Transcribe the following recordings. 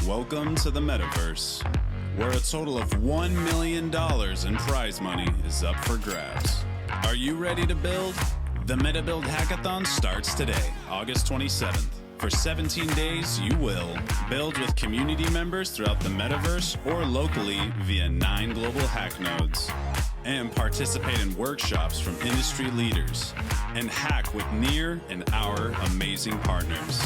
Welcome to the Metaverse, where a total of $1 million in prize money is up for grabs. Are you ready to build? The MetaBUIDL hackathon starts today, August 27th. For 17 days, you will build with community members throughout the Metaverse or locally via 9 global hack nodes, and participate in workshops from industry leaders, and hack with Near and our amazing partners.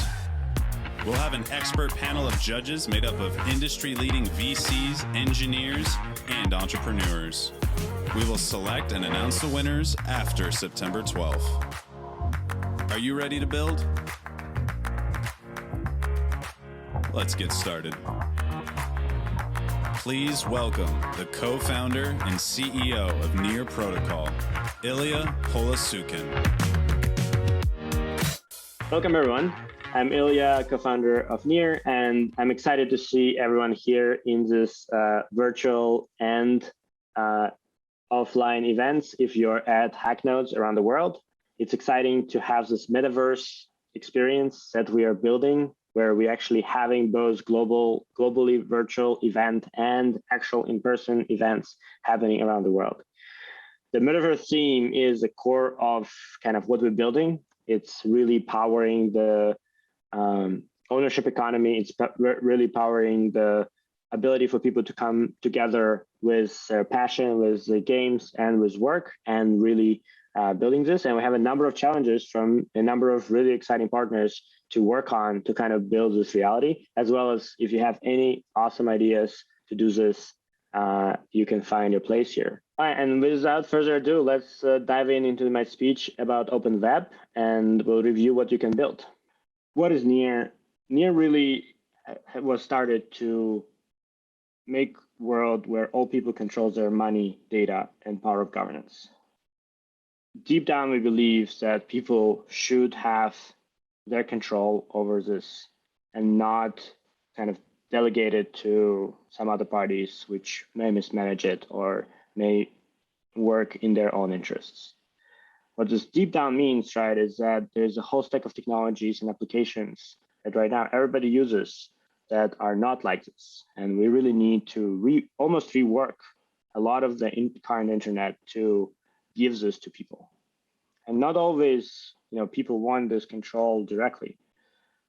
We'll have an expert panel of judges made up of industry-leading VCs, engineers, and entrepreneurs. We will select and announce the winners after September 12th. Are you ready to build? Let's get started. Please welcome the co-founder and CEO of Near Protocol, Ilya Polasukin. Welcome, everyone. I'm Ilya, co-founder of Near, and I'm excited to see everyone here in this virtual and offline events if you're at hack nodes around the world. It's exciting to have this metaverse experience that we are building, where we're actually having both globally virtual event and actual in-person events happening around the world. The metaverse theme is the core of kind of what we're building. It's really powering the ownership economy. It's really powering the ability for people to come together with their passion, with the games, and with work, and really building this. And we have a number of challenges from a number of really exciting partners to work on to kind of build this reality, as well as if you have any awesome ideas to do this, you can find your place here. All right, and without further ado, let's dive into my speech about Open Web, and we'll review what you can build. What is Near? Near really was started to make a world where all people control their money, data, and power of governance. Deep down, we believe that people should have their control over this and not kind of delegate it to some other parties which may mismanage it or may work in their own interests. What this deep down means, right, is that there's a whole stack of technologies and applications that right now everybody uses that are not like this. And we really need to almost rework a lot of the current internet to give this to people. And not always, people want this control directly.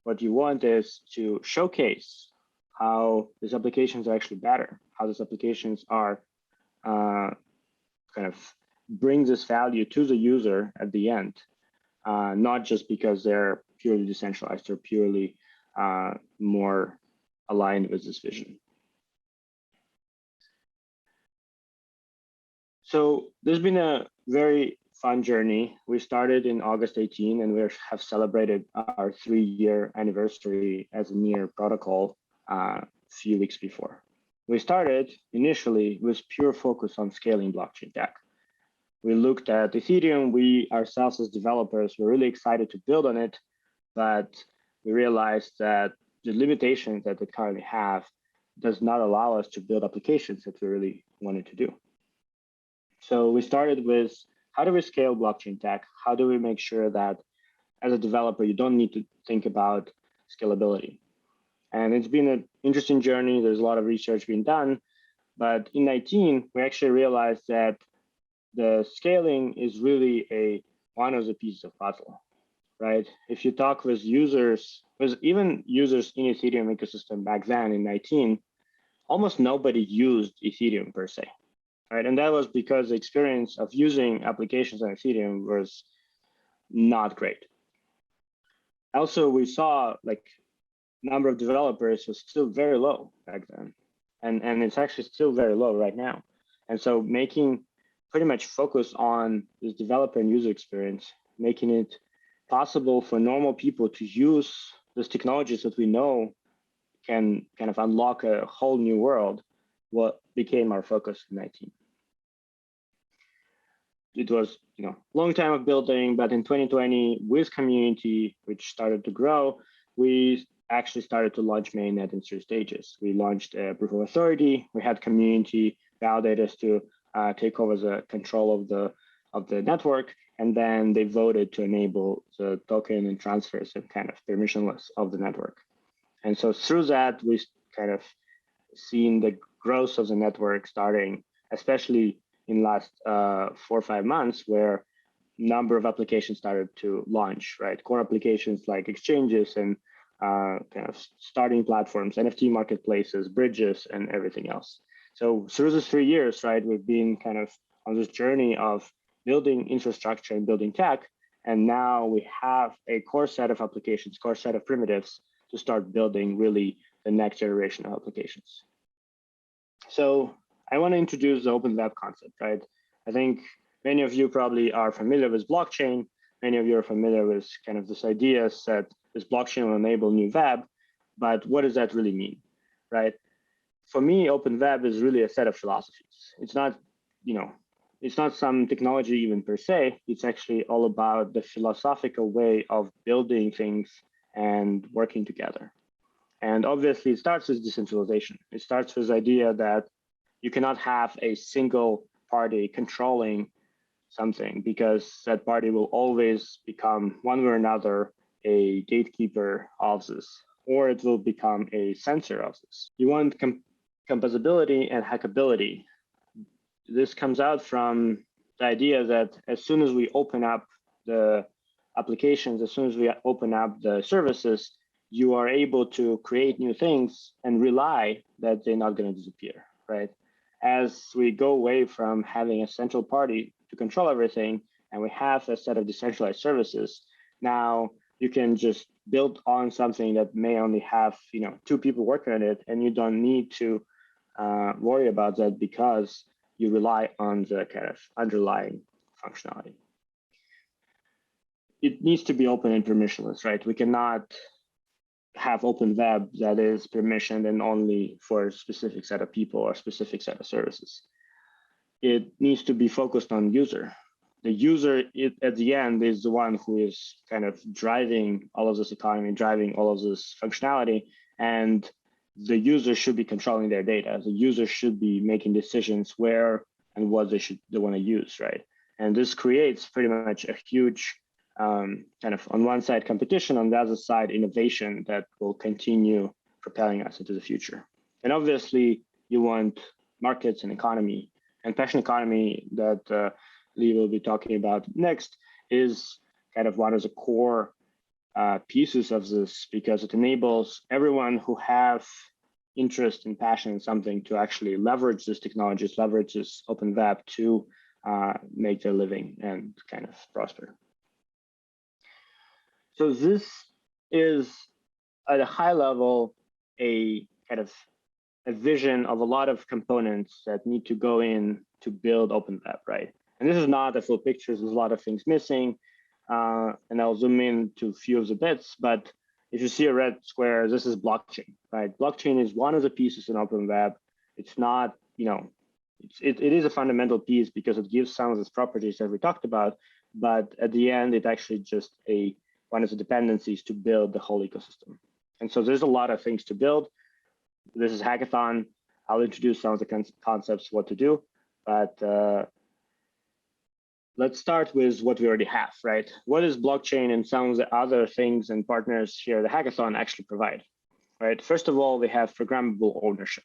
What you want is to showcase how these applications are actually better, how these applications are kind of bring this value to the user at the end, not just because they're purely decentralized or purely more aligned with this vision. So there's been a very fun journey. We started in August 18, and we have celebrated our 3-year anniversary as a Near protocol a few weeks before. We started initially with pure focus on scaling blockchain tech. We looked at Ethereum. We ourselves as developers were really excited to build on it, but we realized that the limitations that we currently have does not allow us to build applications that we really wanted to do. So we started with, how do we scale blockchain tech? How do we make sure that as a developer, you don't need to think about scalability? And it's been an interesting journey. There's a lot of research being done, but in 19, we actually realized that the scaling is really one of the pieces of puzzle, right? If you talk with users, with even users in Ethereum ecosystem back then in 19, almost nobody used Ethereum per se, right? And that was because the experience of using applications on Ethereum was not great. Also, we saw number of developers was still very low back then, and it's actually still very low right now. And so making pretty much focus on this developer and user experience, making it possible for normal people to use these technologies that we know can kind of unlock a whole new world, what became our focus in 19. It was, long time of building, but in 2020, with community, which started to grow, we actually started to launch mainnet in 3 stages. We launched a proof of authority. We had community validate us to take over the control of the network, and then they voted to enable the token and transfers and kind of permissionless of the network. And so through that, we kind of seen the growth of the network starting, especially in last 4 or 5 months, where number of applications started to launch, right? Core applications like exchanges and kind of starting platforms, NFT marketplaces, bridges, and everything else. So through these 3 years, right, we've been kind of on this journey of building infrastructure and building tech. And now we have a core set of applications, core set of primitives to start building really the next generation of applications. So I want to introduce the open web concept, right? I think many of you probably are familiar with blockchain. Many of you are familiar with kind of this idea that this blockchain will enable new web, but what does that really mean, right? For me, open web is really a set of philosophies. It's not, it's not some technology even per se. It's actually all about the philosophical way of building things and working together. And obviously, it starts with decentralization. It starts with the idea that you cannot have a single party controlling something, because that party will always become, one way or another, a gatekeeper of this, or it will become a censor of this. You want composability and hackability. This comes out from the idea that as soon as we open up the applications, as soon as we open up the services, you are able to create new things and rely that they're not going to disappear, right? As we go away from having a central party to control everything, and we have a set of decentralized services, now you can just build on something that may only have 2 people working on it, and you don't need to worry about that because you rely on the kind of underlying functionality. It needs to be open and permissionless, right? We cannot have open web that is permissioned and only for a specific set of people or a specific set of services. It needs to be focused on user. The user at the end is the one who is kind of driving all of this economy, driving all of this functionality, and the user should be controlling their data. The user should be making decisions where and what they want to use, right? And this creates pretty much a huge kind of, on one side, competition, on the other side, innovation that will continue propelling us into the future. And obviously, you want markets and economy. And passion economy that Lee will be talking about next is kind of one of the core pieces of this, because it enables everyone who have interest and passion in something to actually leverage these technologies, leverage this open web to make their living and kind of prosper. So this is, at a high level, a kind of a vision of a lot of components that need to go in to build open web, right? And this is not a full picture. There's a lot of things missing. And I'll zoom in to a few of the bits, but if you see a red square, this is blockchain, right? Blockchain is one of the pieces in open web. It's not, it is a fundamental piece because it gives some of these properties that we talked about, but at the end, it actually just one of the dependencies to build the whole ecosystem. And so there's a lot of things to build. This is hackathon. I'll introduce some of the concepts, what to do, but let's start with what we already have, right? What is blockchain and some of the other things and partners here at the hackathon actually provide, right? First of all, we have programmable ownership.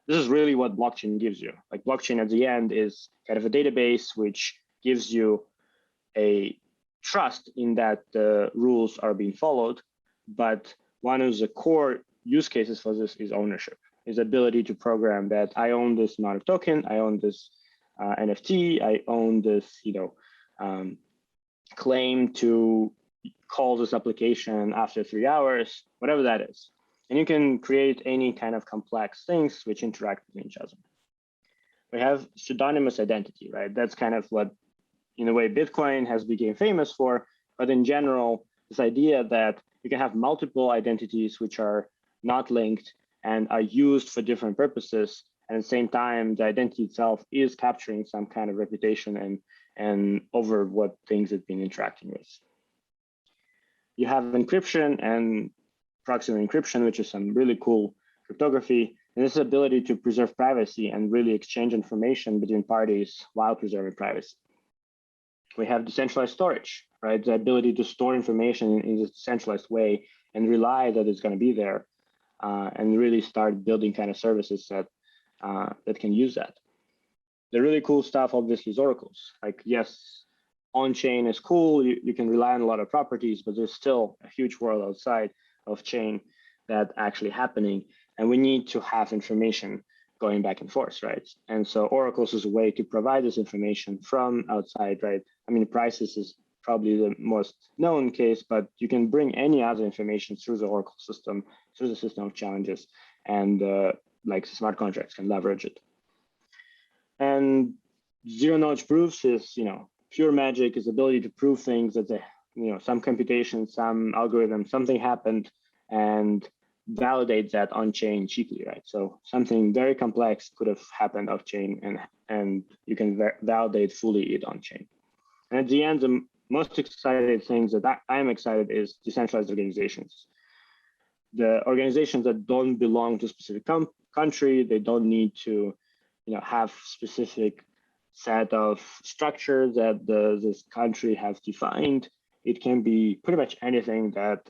This is really what blockchain gives you. Like, blockchain at the end is kind of a database which gives you a trust in that the rules are being followed. But one of the core use cases for this is ownership, is the ability to program that I own this amount of token, I own this NFT, I own this, claim to call this application after 3 hours, whatever that is. And you can create any kind of complex things which interact with each other. We have pseudonymous identity, right? That's kind of what, in a way, Bitcoin has become famous for. But in general, this idea that you can have multiple identities which are not linked and are used for different purposes, and at the same time, the identity itself is capturing some kind of reputation and over what things it's been interacting with. You have encryption and proximate encryption, which is some really cool cryptography. And this ability to preserve privacy and really exchange information between parties while preserving privacy. We have decentralized storage, right? The ability to store information in a decentralized way and rely that it's going to be there. and really start building kind of services that that can use that. The really cool stuff, obviously, is oracles. Like, yes, on-chain is cool. You can rely on a lot of properties, but there's still a huge world outside of chain that actually happening. And we need to have information going back and forth, right? And so oracles is a way to provide this information from outside, right? I mean, prices is probably the most known case, but you can bring any other information through the oracle system, through the system of challenges, and like smart contracts can leverage it. And zero knowledge proofs is, pure magic, is the ability to prove things that some computation, some algorithm, something happened, and validate that on chain cheaply, right? So something very complex could have happened off chain, and you can validate fully it on chain. And at the end, the most excited things that I am excited is decentralized organizations. The organizations that don't belong to a specific country, they don't need to have specific set of structures that this country has defined. It can be pretty much anything that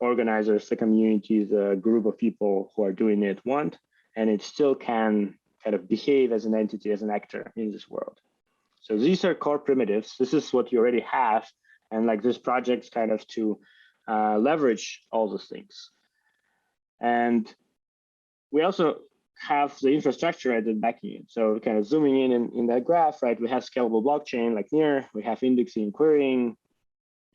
organizers, the communities, a group of people who are doing it want, and it still can kind of behave as an entity, as an actor in this world. So these are core primitives. This is what you already have, and this project's kind of to leverage all those things. And we also have the infrastructure at the backing it. So kind of zooming in that graph, right? We have scalable blockchain like Near. We have indexing, querying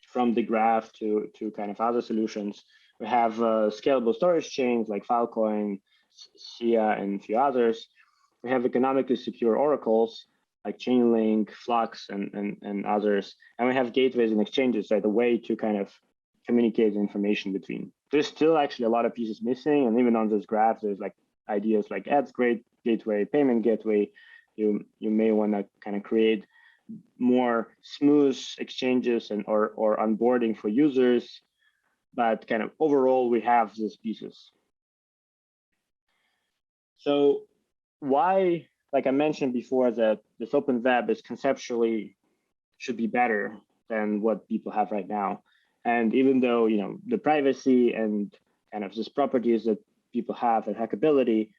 from the graph to kind of other solutions. We have scalable storage chains like Filecoin, SIA, and a few others. We have economically secure oracles like Chainlink, Flux, and others. And we have gateways and exchanges, right? A way to kind of communicate information between. There's still actually a lot of pieces missing. And even on this graph, there's ideas like ads gateway, payment gateway. You may want to kind of create more smooth exchanges or onboarding for users, but kind of overall we have these pieces. So why, like I mentioned before, that this open web is conceptually should be better than what people have right now. And even though the privacy and kind of these properties that people have and hackability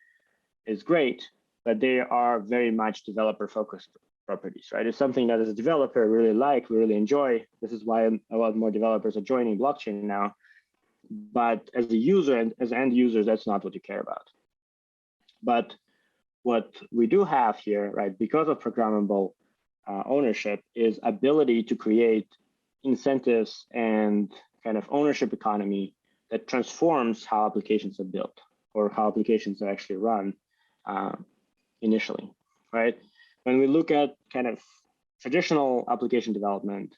is great, but they are very much developer focused properties, right? It's something that as a developer we really like, we really enjoy. This is why a lot more developers are joining blockchain now. But as a user and as end users, that's not what you care about. But what we do have here, right, because of programmable ownership, is ability to create incentives and kind of ownership economy that transforms how applications are built or how applications are actually run initially, right? When we look at kind of traditional application development,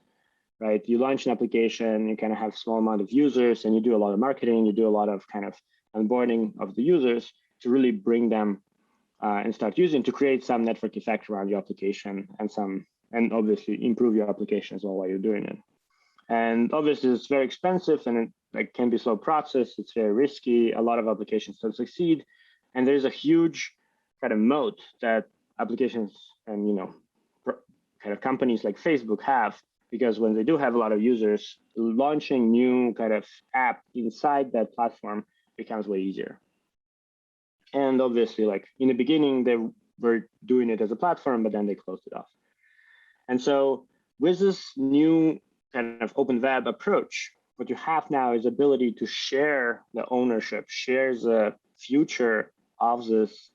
right, you launch an application, you kind of have a small amount of users, and you do a lot of marketing, you do a lot of kind of onboarding of the users to really bring them and start using to create some network effect around your application and obviously improve your application as well while you're doing it. And obviously it's very expensive and it can be a slow process. It's very risky. A lot of applications don't succeed. And there's a huge kind of moat that applications and kind of companies like Facebook have, because when they do have a lot of users, launching new kind of app inside that platform becomes way easier. And obviously, in the beginning, they were doing it as a platform, but then they closed it off. And so with this new kind of open web approach, what you have now is ability to share the ownership, share the future of this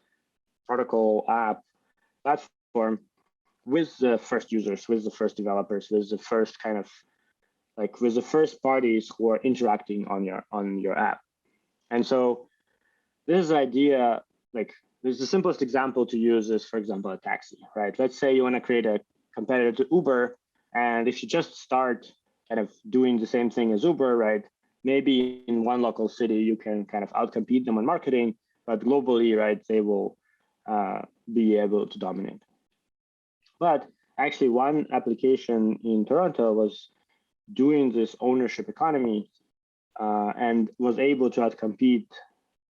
protocol app platform with the first users, with the first developers, with the first kind of with the first parties who are interacting on your app. And so this idea, there's the simplest example to use is, for example, a taxi, right? Let's say you want to create a competitor to Uber, and if you just start kind of doing the same thing as Uber, right? Maybe in one local city you can kind of outcompete them on marketing, but globally, right, they will be able to dominate. But actually, one application in Toronto was doing this ownership economy and was able to outcompete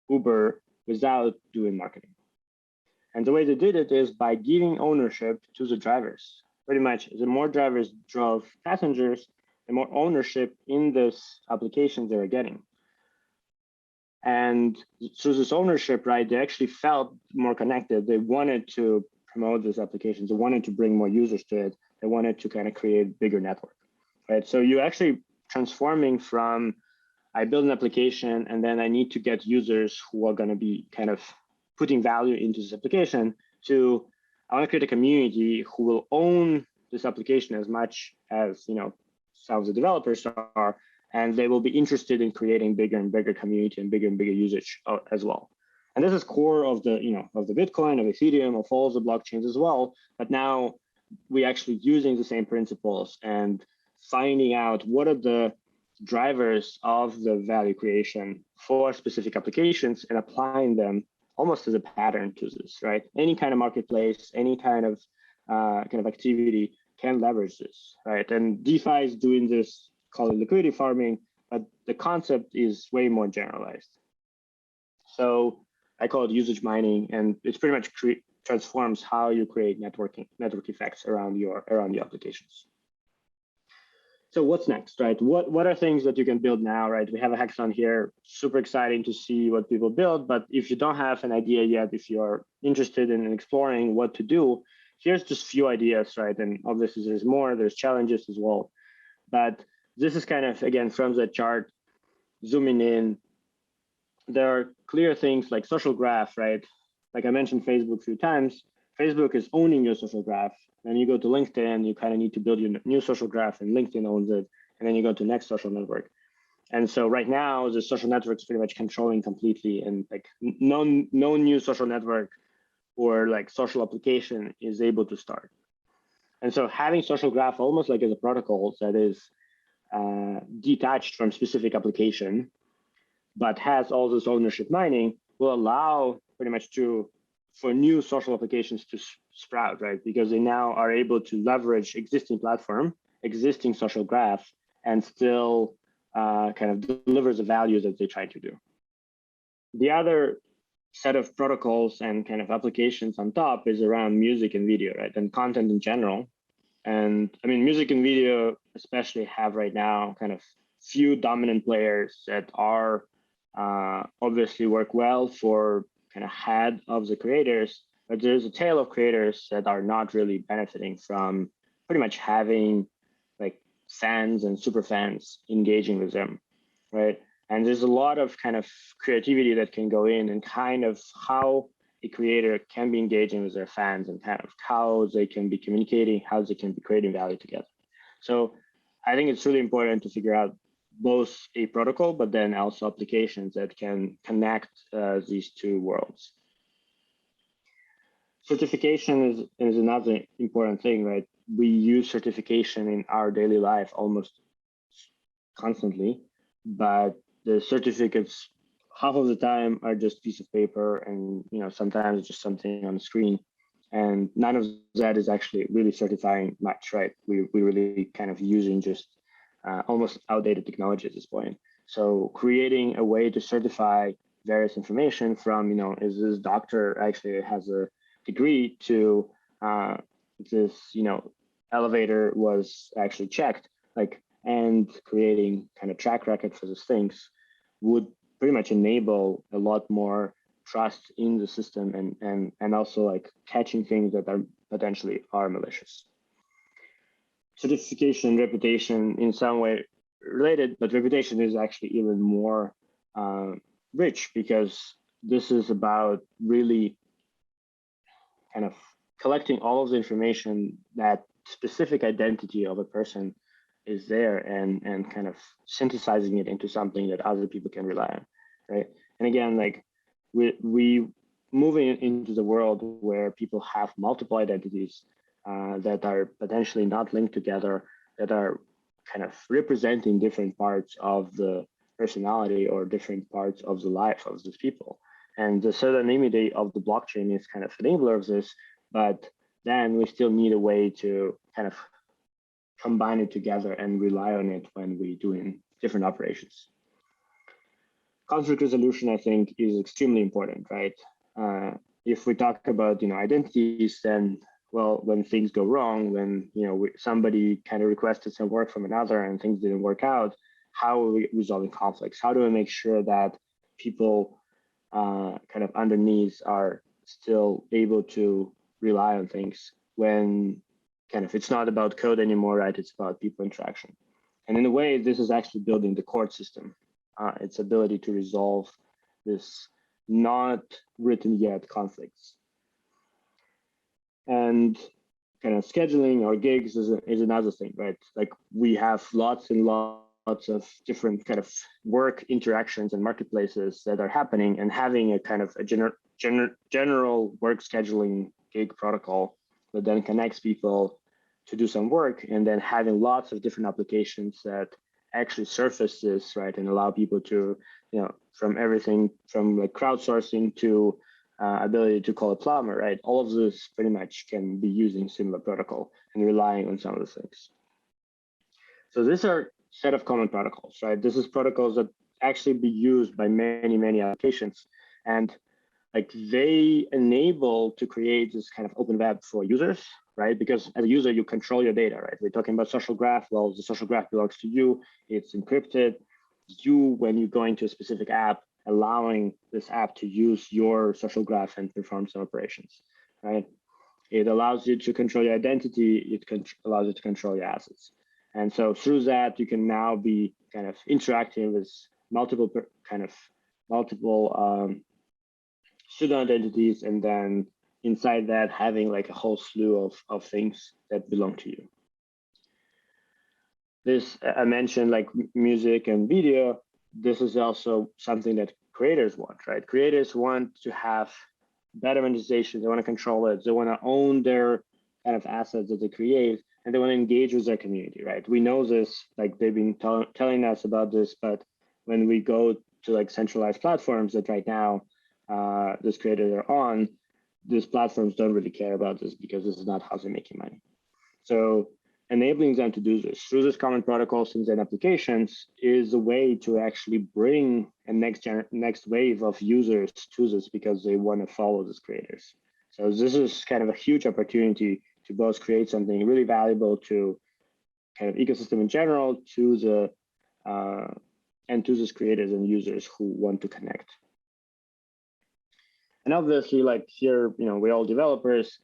Uber without doing marketing. And the way they did it is by giving ownership to the drivers. Pretty much, the more drivers drove passengers, the more ownership in this application they were getting. And through this ownership, right, they actually felt more connected. They wanted to promote these applications. They wanted to bring more users to it. They wanted to kind of create a bigger network, right? So you actually transforming from I build an application and then I need to get users who are going to be kind of putting value into this application to I want to create a community who will own this application as much as some of the developers are, and they will be interested in creating bigger and bigger community and bigger usage as well. And this is core of the of the Bitcoin, of Ethereum, of all the blockchains as well. But now we actually using the same principles and finding out what are the drivers of the value creation for specific applications and applying them almost as a pattern to this, right? Any kind of marketplace, any kind of activity can leverage this, right? And DeFi is doing this, called liquidity farming, but the concept is way more generalized. So I call it usage mining, and it's pretty much transforms how you create network effects around your applications. So what's next, right? What are things that you can build now, right? We have a hackathon here, super exciting to see what people build, but if you don't have an idea yet, if you're interested in exploring what to do, here's just few ideas, right? And obviously there's more, there's challenges as well. But this is kind of, again, from the chart, zooming in, there are clear things like social graph, right? Like I mentioned Facebook a few times, Facebook is owning your social graph. Then you go to LinkedIn, you kind of need to build your new social graph and LinkedIn owns it. And then you go to next social network. And so right now the social network is pretty much controlling completely, and like no new social network or like social application is able to start. And so having social graph almost like as a protocol that is detached from specific application, but has all this ownership mining, will allow pretty much for new social applications to sprout, right? Because they now are able to leverage existing platform, existing social graph, and still kind of deliver the value that they try to do. The other set of protocols and kind of applications on top is around music and video, right? And content in general. And I mean, music and video especially have right now kind of few dominant players that are obviously work well for kind of head of the creators, but there's a tail of creators that are not really benefiting from pretty much having like fans and super fans engaging with them, right? And there's a lot of kind of creativity that can go in and kind of how a creator can be engaging with their fans and kind of how they can be communicating, how they can be creating value together. So I think it's really important to figure out both a protocol, but then also applications that can connect these two worlds. Certification is another important thing, right? We use certification in our daily life almost constantly, but the certificates half of the time are just piece of paper, and sometimes just something on the screen, and none of that is actually really certifying much, right? We really kind of using just almost outdated technology at this point. So creating a way to certify various information from, is this doctor actually has a degree to this, elevator was actually checked, like, and creating kind of track record for these things would pretty much enable a lot more trust in the system and also like catching things that are potentially malicious. Certification, reputation in some way related, but reputation is actually even more rich, because this is about really kind of collecting all of the information, that specific identity of a person is there, and kind of synthesizing it into something that other people can rely on, right? And again, like we moving into the world where people have multiple identities that are potentially not linked together, that are kind of representing different parts of the personality or different parts of the life of these people. And the pseudonymity of the blockchain is kind of enabler of this, but then we still need a way to kind of combine it together and rely on it when we're doing different operations. Conflict resolution, I think, is extremely important, right? If we talk about identities, then well, when things go wrong, when somebody kind of requested some work from another and things didn't work out, how are we resolving conflicts? How do we make sure that people kind of underneath are still able to rely on things when kind of it's not about code anymore, right? It's about people interaction. And in a way, this is actually building the court system, its ability to resolve this not written yet conflicts. And kind of scheduling or gigs is another thing, right? Like we have lots and lots of different kind of work interactions and marketplaces that are happening, and having a kind of a general work scheduling gig protocol that then connects people to do some work, and then having lots of different applications that actually surface this, right, and allow people to, from everything from like crowdsourcing to ability to call a plumber, right? All of this pretty much can be using similar protocol and relying on some of the things. So these are set of common protocols, right? This is protocols that actually be used by many, many applications. And like they enable to create this kind of open web for users, right? Because as a user, you control your data, right? We're talking about social graph. Well, the social graph belongs to you. It's encrypted. You, when you go into a specific app, allowing this app to use your social graph and perform some operations, right? It allows you to control your identity. It allows you to control your assets. And so through that, you can now be kind of interacting with multiple pseudo identities, and then inside that having like a whole slew of things that belong to you. This, I mentioned like music and video. This is also something that creators want, right? Creators want to have better monetization. They want to control it. They want to own their kind of assets that they create, and they want to engage with their community, right? We know this, like they've been telling us about this, but when we go to like centralized platforms that right now these creators are on, these platforms don't really care about this because this is not how they're making money. So enabling them to do this through this common protocols and applications is a way to actually bring a next wave of users to this, because they want to follow these creators. So this is kind of a huge opportunity to both create something really valuable to kind of ecosystem in general, to the and to these creators and users who want to connect. And obviously, like here, we're all developers.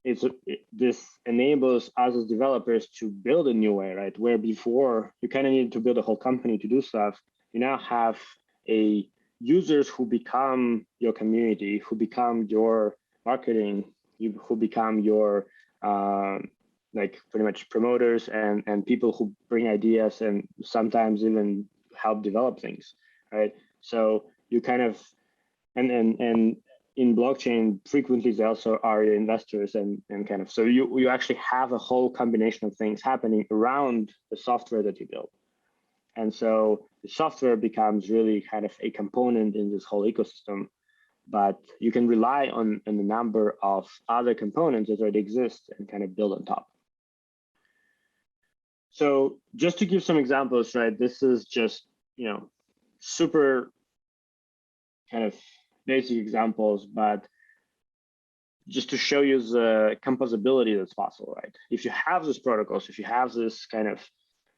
This enables us as developers to build a new way, right? Where before you kind of needed to build a whole company to do stuff, you now have users who become your community, who become your marketing, who become your like pretty much promoters and people who bring ideas and sometimes even help develop things, right? So you kind of and in blockchain, frequently they also are your investors and kind of, so you actually have a whole combination of things happening around the software that you build. And so the software becomes really kind of a component in this whole ecosystem, but you can rely on a number of other components that already exist and kind of build on top. So just to give some examples, right, this is just, super kind of basic examples, but just to show you the composability that's possible, right? If you have these protocols, if you have this kind of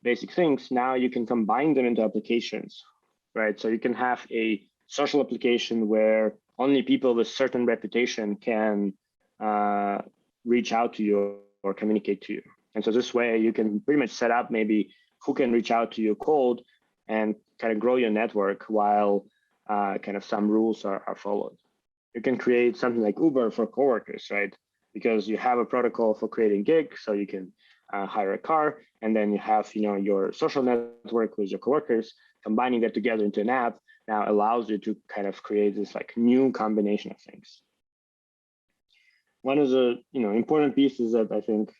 basic things, now you can combine them into applications, right? So you can have a social application where only people with certain reputation can reach out to you or communicate to you. And so this way you can pretty much set up maybe who can reach out to you cold and kind of grow your network while kind of some rules are followed. You can create something like Uber for coworkers, right? Because you have a protocol for creating gigs, so you can hire a car, and then you have your social network with your coworkers. Combining that together into an app now allows you to kind of create this like new combination of things. One of the important pieces that I think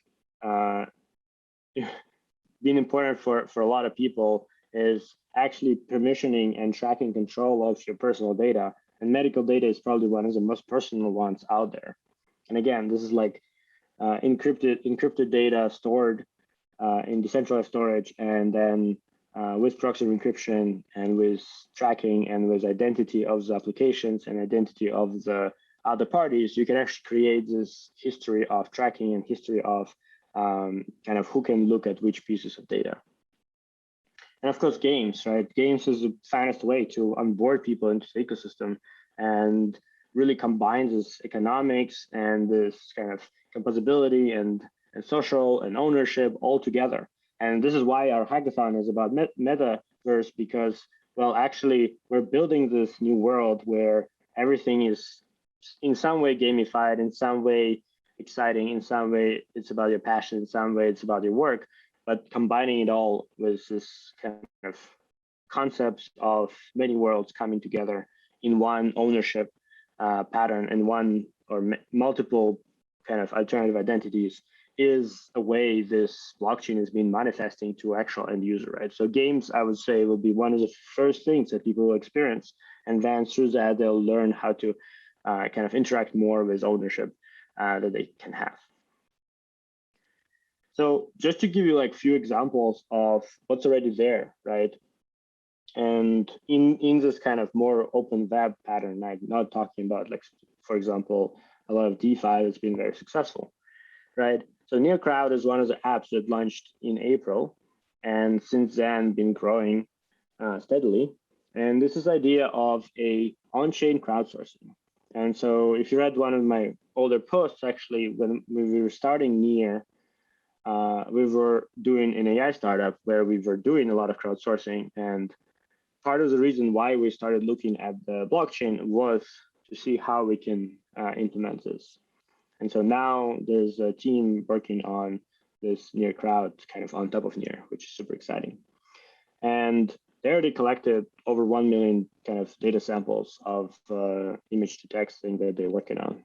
been important for a lot of people is actually permissioning and tracking control of your personal data. And medical data is probably one of the most personal ones out there. And again, this is like encrypted data stored in decentralized storage, and then with proxy encryption and with tracking and with identity of the applications and identity of the other parties, you can actually create this history of tracking and history of kind of who can look at which pieces of data. And of course, games, right? Games is the finest way to onboard people into the ecosystem and really combines this economics and this kind of composability and social and ownership all together. And this is why our hackathon is about metaverse, because, well, actually, we're building this new world where everything is in some way gamified, in some way exciting, in some way it's about your passion, in some way it's about your work, but combining it all with this kind of concepts of many worlds coming together in one ownership pattern and one or multiple kind of alternative identities is a way this blockchain has been manifesting to actual end user, right? So games, I would say, will be one of the first things that people will experience. And then through that, they'll learn how to kind of interact more with ownership that they can have. So just to give you like few examples of what's already there, right? And in this kind of more open web pattern, I'm not talking about, like, for example, a lot of DeFi that's been very successful, right? So NearCrowd is one of the apps that launched in April, and since then been growing steadily. And this is the idea of a on-chain crowdsourcing. And so if you read one of my older posts, actually, when we were starting Near, we were doing an AI startup where we were doing a lot of crowdsourcing. And part of the reason why we started looking at the blockchain was to see how we can implement this. And so now there's a team working on this Near crowd kind of on top of Near, which is super exciting. And they already collected over 1 million kind of data samples of image to text thing that they're working on.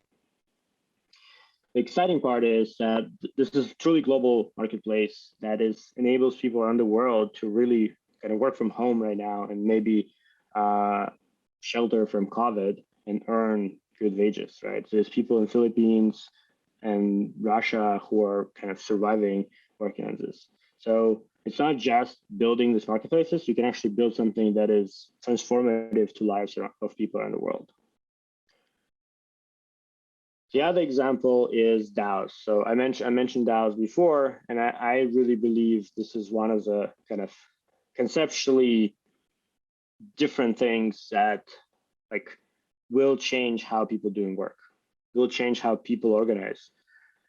The exciting part is that this is a truly global marketplace that enables people around the world to really kind of work from home right now and maybe shelter from COVID and earn good wages, right? So there's people in Philippines and Russia who are kind of surviving working on this. So it's not just building these marketplaces, you can actually build something that is transformative to lives of people around the world. The other example is DAOs. So I mentioned DAOs before, and I really believe this is one of the kind of conceptually different things that like will change how people doing work, will change how people organize.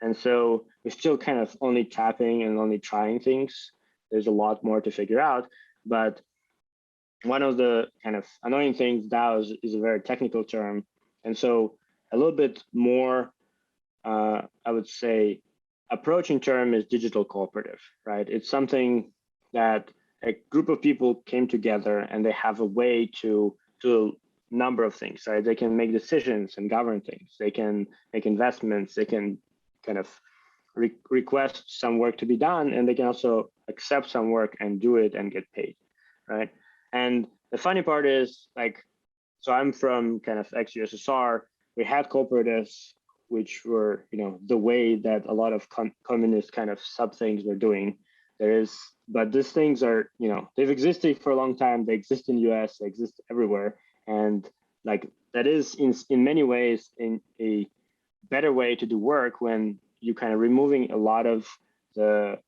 And so we're still kind of only tapping and only trying things. There's a lot more to figure out, but one of the kind of annoying things, DAOs is a very technical term. And so a little bit more, I would say, approaching term is digital cooperative, right? It's something that a group of people came together and they have a way to do a number of things, right? They can make decisions and govern things. They can make investments. They can kind of request some work to be done, and they can also accept some work and do it and get paid, right? And the funny part is, like, so I'm from kind of ex-USSR. We had cooperatives, which were, you know, the way that a lot of communist kind of sub things were doing. But these things are, you know, they've existed for a long time. They exist in the US, they exist everywhere. And like that is in many ways in a better way to do work when you kind of removing a lot of the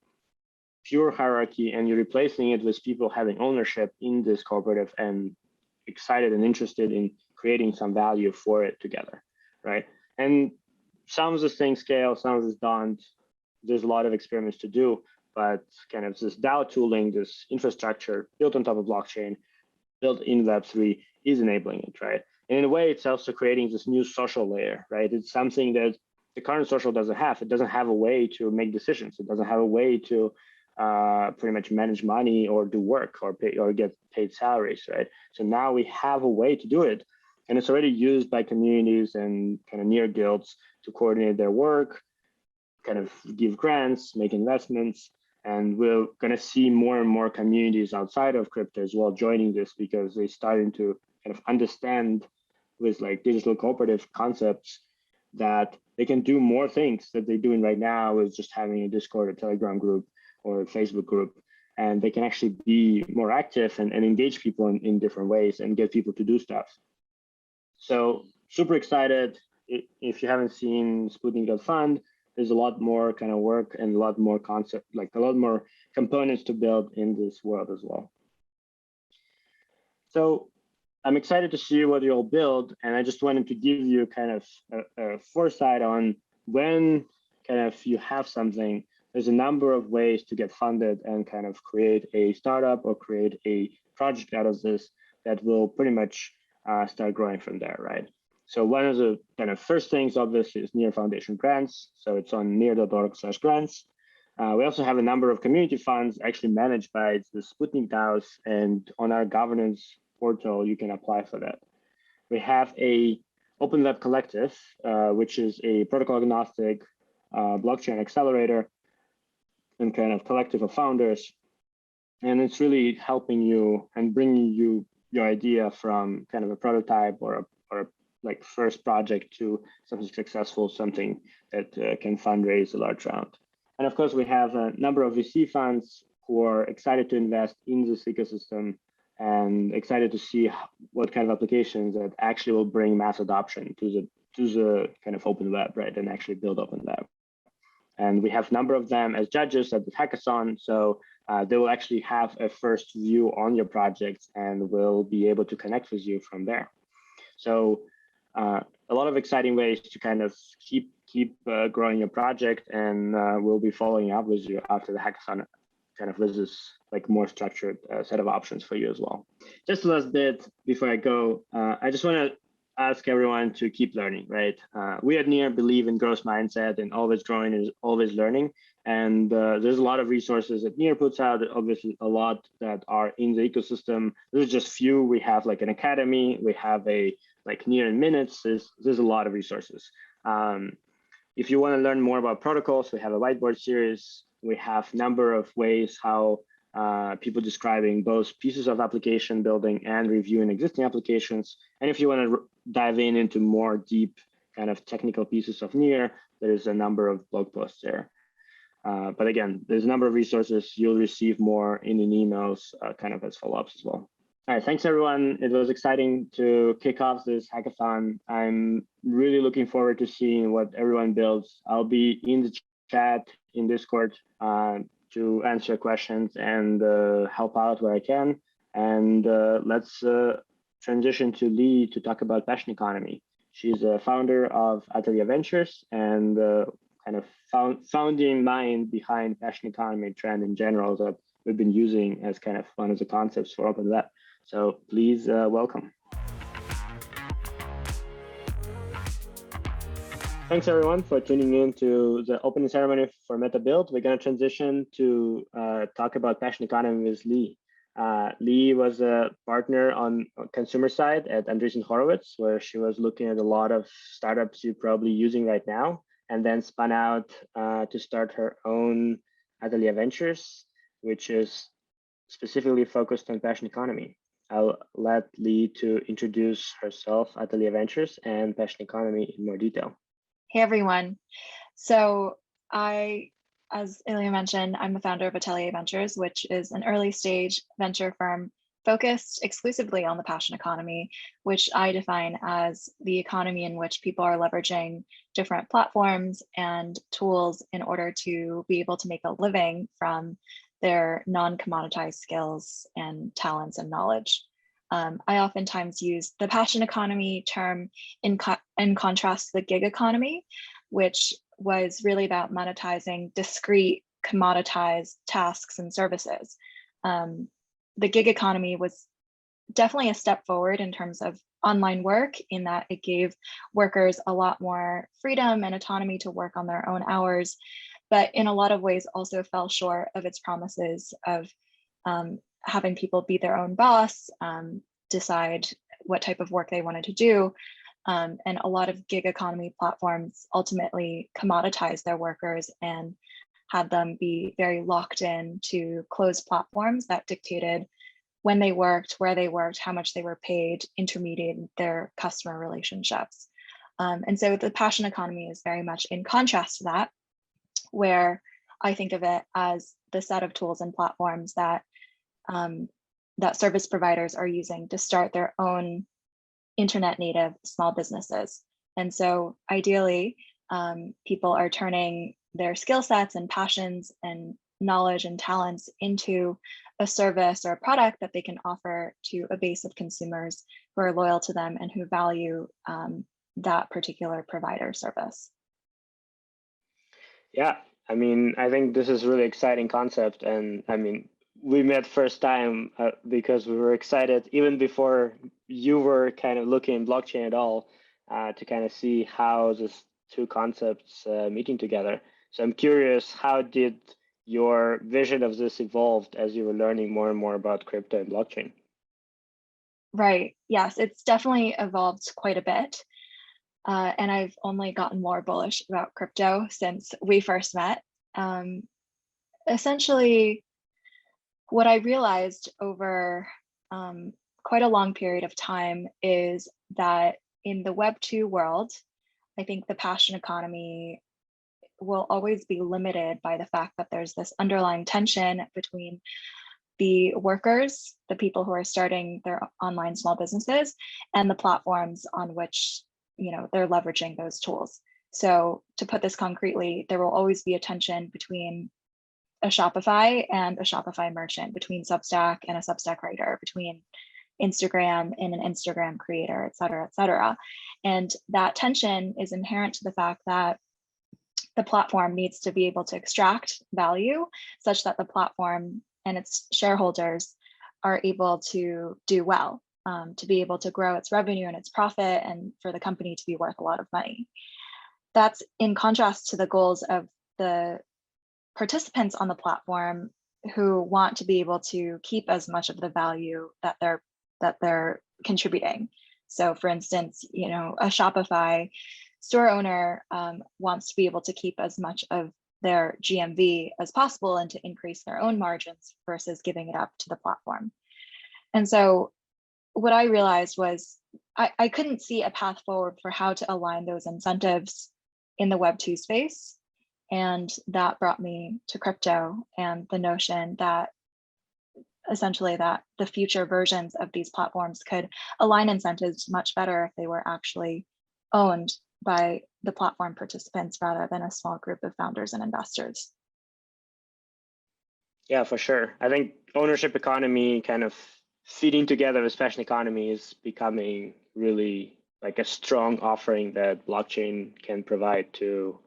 pure hierarchy and you're replacing it with people having ownership in this cooperative and excited and interested in creating some value for it together, right? And some of these things scale, some of this don't. There's a lot of experiments to do, but kind of this DAO tooling, this infrastructure built on top of blockchain, built in Web3 is enabling it, right? And in a way, it's also creating this new social layer, right? It's something that the current social doesn't have. It doesn't have a way to make decisions. It doesn't have a way to pretty much manage money or do work or pay or get paid salaries, right? So now we have a way to do it. And it's already used by communities and kind of near guilds to coordinate their work, kind of give grants, make investments. And we're going to see more and more communities outside of crypto as well joining this because they're starting to kind of understand with like digital cooperative concepts that they can do more things that they're doing right now with just having a Discord or Telegram group or a Facebook group. And they can actually be more active and engage people in different ways and get people to do stuff. So super excited. If you haven't seen Sputnik Fund, there's a lot more kind of work and a lot more concept, like a lot more components to build in this world as well. So I'm excited to see what you'll build, and I just wanted to give you kind of a foresight on when kind of you have something. There's a number of ways to get funded and kind of create a startup or create a project out of this that will pretty much start growing from there, right? So one of the kind of first things, obviously, is Near Foundation grants. So it's on near.org/grants. We also have a number of community funds actually managed by the Sputnik DAOs, and on our governance portal, you can apply for that. We have a Open Web Collective, which is a protocol agnostic blockchain accelerator and kind of collective of founders. And it's really helping you and bringing you your idea from kind of a prototype or like first project to something successful, something that can fundraise a large round. And of course, we have a number of VC funds who are excited to invest in this ecosystem and excited to see what kind of applications that actually will bring mass adoption to the kind of open web, right, and actually build open web. And we have a number of them as judges at the hackathon. So they will actually have a first view on your project and will be able to connect with you from there. So a lot of exciting ways to kind of keep growing your project, and we'll be following up with you after the hackathon kind of with this like more structured set of options for you as well. Just the last bit before I go, I just want to ask everyone to keep learning, right? We at Near believe in growth mindset, and always growing is always learning. And there's a lot of resources that Near puts out, obviously a lot that are in the ecosystem. There's just few. We have like an academy, we have a like Near in Minutes. There's a lot of resources. If you want to learn more about protocols, we have a whiteboard series. We have a number of ways how people describing both pieces of application building and reviewing existing applications. And if you want to dive into more deep kind of technical pieces of Near, there's a number of blog posts there. But again, there's a number of resources. You'll receive more in emails kind of as follow-ups as well. All right, thanks everyone. It was exciting to kick off this hackathon. I'm really looking forward to seeing what everyone builds. I'll be in the chat in Discord to answer questions and help out where I can. And let's transition to Lee to talk about Passion Economy. She's a founder of Atelier Ventures and kind of founding mind behind Passion Economy trend in general that we've been using as kind of one of the concepts for Open Web. So please welcome. Thanks everyone for tuning in to the opening ceremony for MetaBUIDL. We're going to transition to talk about Passion Economy with Lee. Lee was a partner on consumer side at Andreessen Horowitz, where she was looking at a lot of startups you're probably using right now, and then spun out to start her own Atelier Ventures, which is specifically focused on Passion Economy. I'll let Lee to introduce herself, Atelier Ventures, and Passion Economy in more detail. Hey everyone. So as Ilya mentioned, I'm the founder of Atelier Ventures, which is an early stage venture firm focused exclusively on the passion economy, which I define as the economy in which people are leveraging different platforms and tools in order to be able to make a living from their non-commoditized skills and talents and knowledge. I oftentimes use the passion economy term in contrast to the gig economy, which was really about monetizing discrete commoditized tasks and services. The gig economy was definitely a step forward in terms of online work, in that it gave workers a lot more freedom and autonomy to work on their own hours, but in a lot of ways also fell short of its promises of having people be their own boss, decide what type of work they wanted to do. And a lot of gig economy platforms ultimately commoditized their workers and had them be very locked in to closed platforms that dictated when they worked, where they worked, how much they were paid, intermediated their customer relationships. And so the passion economy is very much in contrast to that, where I think of it as the set of tools and platforms that that service providers are using to start their own internet native small businesses. And so ideally, people are turning their skill sets and passions and knowledge and talents into a service or a product that they can offer to a base of consumers who are loyal to them and who value that particular provider service. Yeah, I mean, I think this is really exciting concept. And I mean, we met first time because we were excited even before you were kind of looking at blockchain at all to kind of see how these two concepts meeting together. So I'm curious, how did your vision of this evolved as you were learning more and more about crypto and blockchain? Right. Yes, it's definitely evolved quite a bit. And I've only gotten more bullish about crypto since we first met. Essentially, what I realized over quite a long period of time is that in the Web2 world, I think the passion economy will always be limited by the fact that there's this underlying tension between the workers, the people who are starting their online small businesses, and the platforms on which they're leveraging those tools. So to put this concretely, there will always be a tension between a Shopify and a Shopify merchant, between Substack and a Substack writer, between Instagram and an Instagram creator, et cetera, et cetera. And that tension is inherent to the fact that the platform needs to be able to extract value such that the platform and its shareholders are able to do well, to be able to grow its revenue and its profit, and for the company to be worth a lot of money. That's in contrast to the goals of the participants on the platform who want to be able to keep as much of the value that they're contributing. So for instance, a Shopify store owner wants to be able to keep as much of their GMV as possible and to increase their own margins versus giving it up to the platform. And so what I realized was I couldn't see a path forward for how to align those incentives in the Web2 space. And that brought me to crypto and the notion that essentially that the future versions of these platforms could align incentives much better if they were actually owned by the platform participants rather than a small group of founders and investors. Yeah, for sure. I think ownership economy kind of feeding together with passion economy is becoming really like a strong offering that blockchain can provide to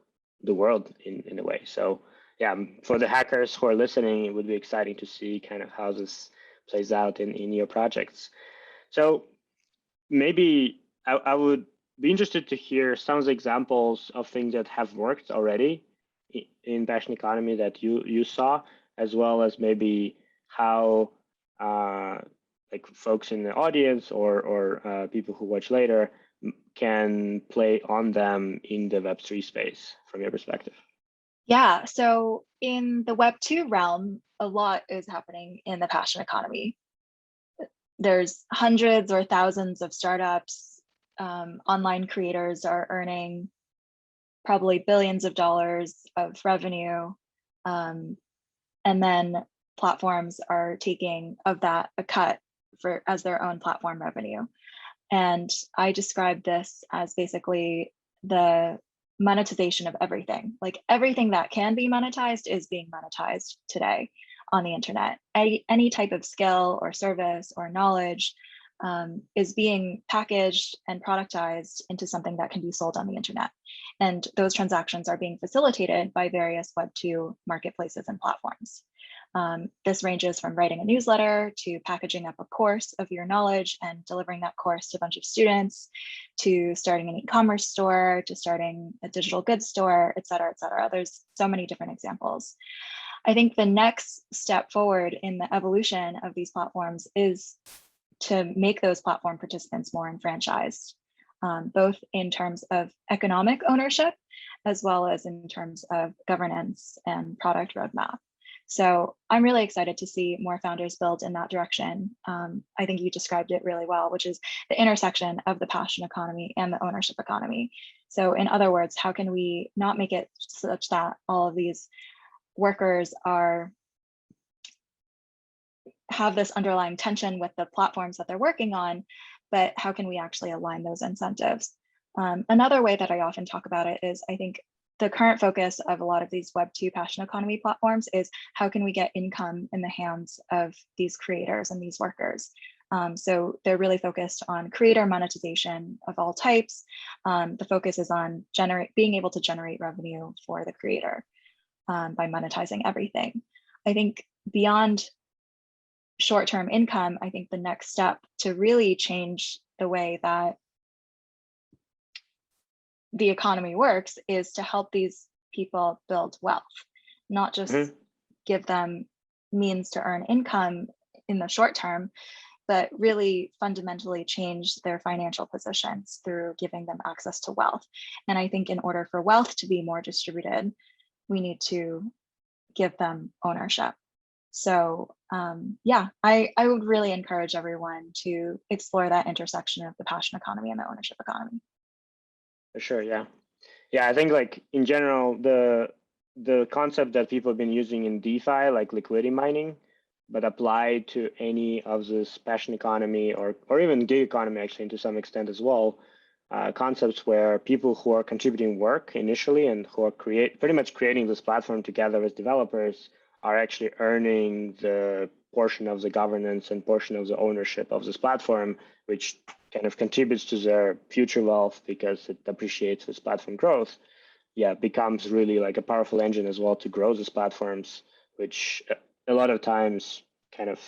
the world in a way. So yeah, for the hackers who are listening, it would be exciting to see kind of how this plays out in your projects. So maybe I would be interested to hear some of the examples of things that have worked already in passion economy that you saw, as well as maybe how like folks in the audience or people who watch later can play on them in the Web3 space from your perspective. Yeah, so in the Web2 realm, a lot is happening in the passion economy. There's hundreds or thousands of startups. Online creators are earning probably billions of dollars of revenue. And then platforms are taking of that a cut as their own platform revenue. And I describe this as basically the monetization of everything. Like everything that can be monetized is being monetized today on the internet. Any type of skill or service or knowledge is being packaged and productized into something that can be sold on the internet. And those transactions are being facilitated by various Web2 marketplaces and platforms. This ranges from writing a newsletter to packaging up a course of your knowledge and delivering that course to a bunch of students, to starting an e-commerce store, to starting a digital goods store, et cetera, et cetera. There's so many different examples. I think the next step forward in the evolution of these platforms is to make those platform participants more enfranchised, both in terms of economic ownership, as well as in terms of governance and product roadmap. So I'm really excited to see more founders build in that direction. I think you described it really well, which is the intersection of the passion economy and the ownership economy. So in other words, how can we not make it such that all of these workers have this underlying tension with the platforms that they're working on, but how can we actually align those incentives? Another way that I often talk about it is I think the current focus of a lot of these Web2 passion economy platforms is how can we get income in the hands of these creators and these workers. So they're really focused on creator monetization of all types. The focus is on being able to generate revenue for the creator by monetizing everything. I think beyond short-term income, I think the next step to really change the way that the economy works is to help these people build wealth, not just give them means to earn income in the short term, but really fundamentally change their financial positions through giving them access to wealth. And I think in order for wealth to be more distributed, we need to give them ownership. So yeah, I would really encourage everyone to explore that intersection of the passion economy and the ownership economy. For sure, yeah. Yeah, I think like in general, the concept that people have been using in DeFi, like liquidity mining, but applied to any of this passion economy or even gig economy actually to some extent as well, concepts where people who are contributing work initially and who are pretty much creating this platform together as developers are actually earning the portion of the governance and portion of the ownership of this platform, which kind of contributes to their future wealth because it appreciates this platform growth. Yeah, becomes really like a powerful engine as well to grow these platforms, which a lot of times kind of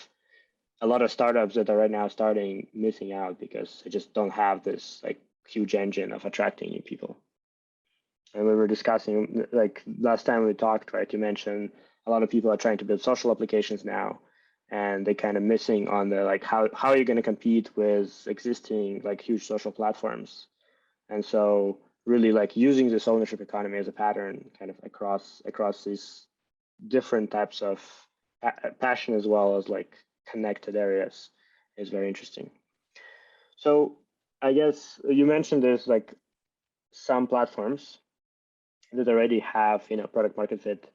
a lot of startups that are right now starting missing out because they just don't have this like huge engine of attracting new people. And we were discussing like last time we talked, right? You mentioned a lot of people are trying to build social applications now, and they kind of missing on the like how are you going to compete with existing like huge social platforms. And so really like using this ownership economy as a pattern kind of across these different types of passion as well as like connected areas is very interesting. So I guess you mentioned there's like some platforms that already have product market fit,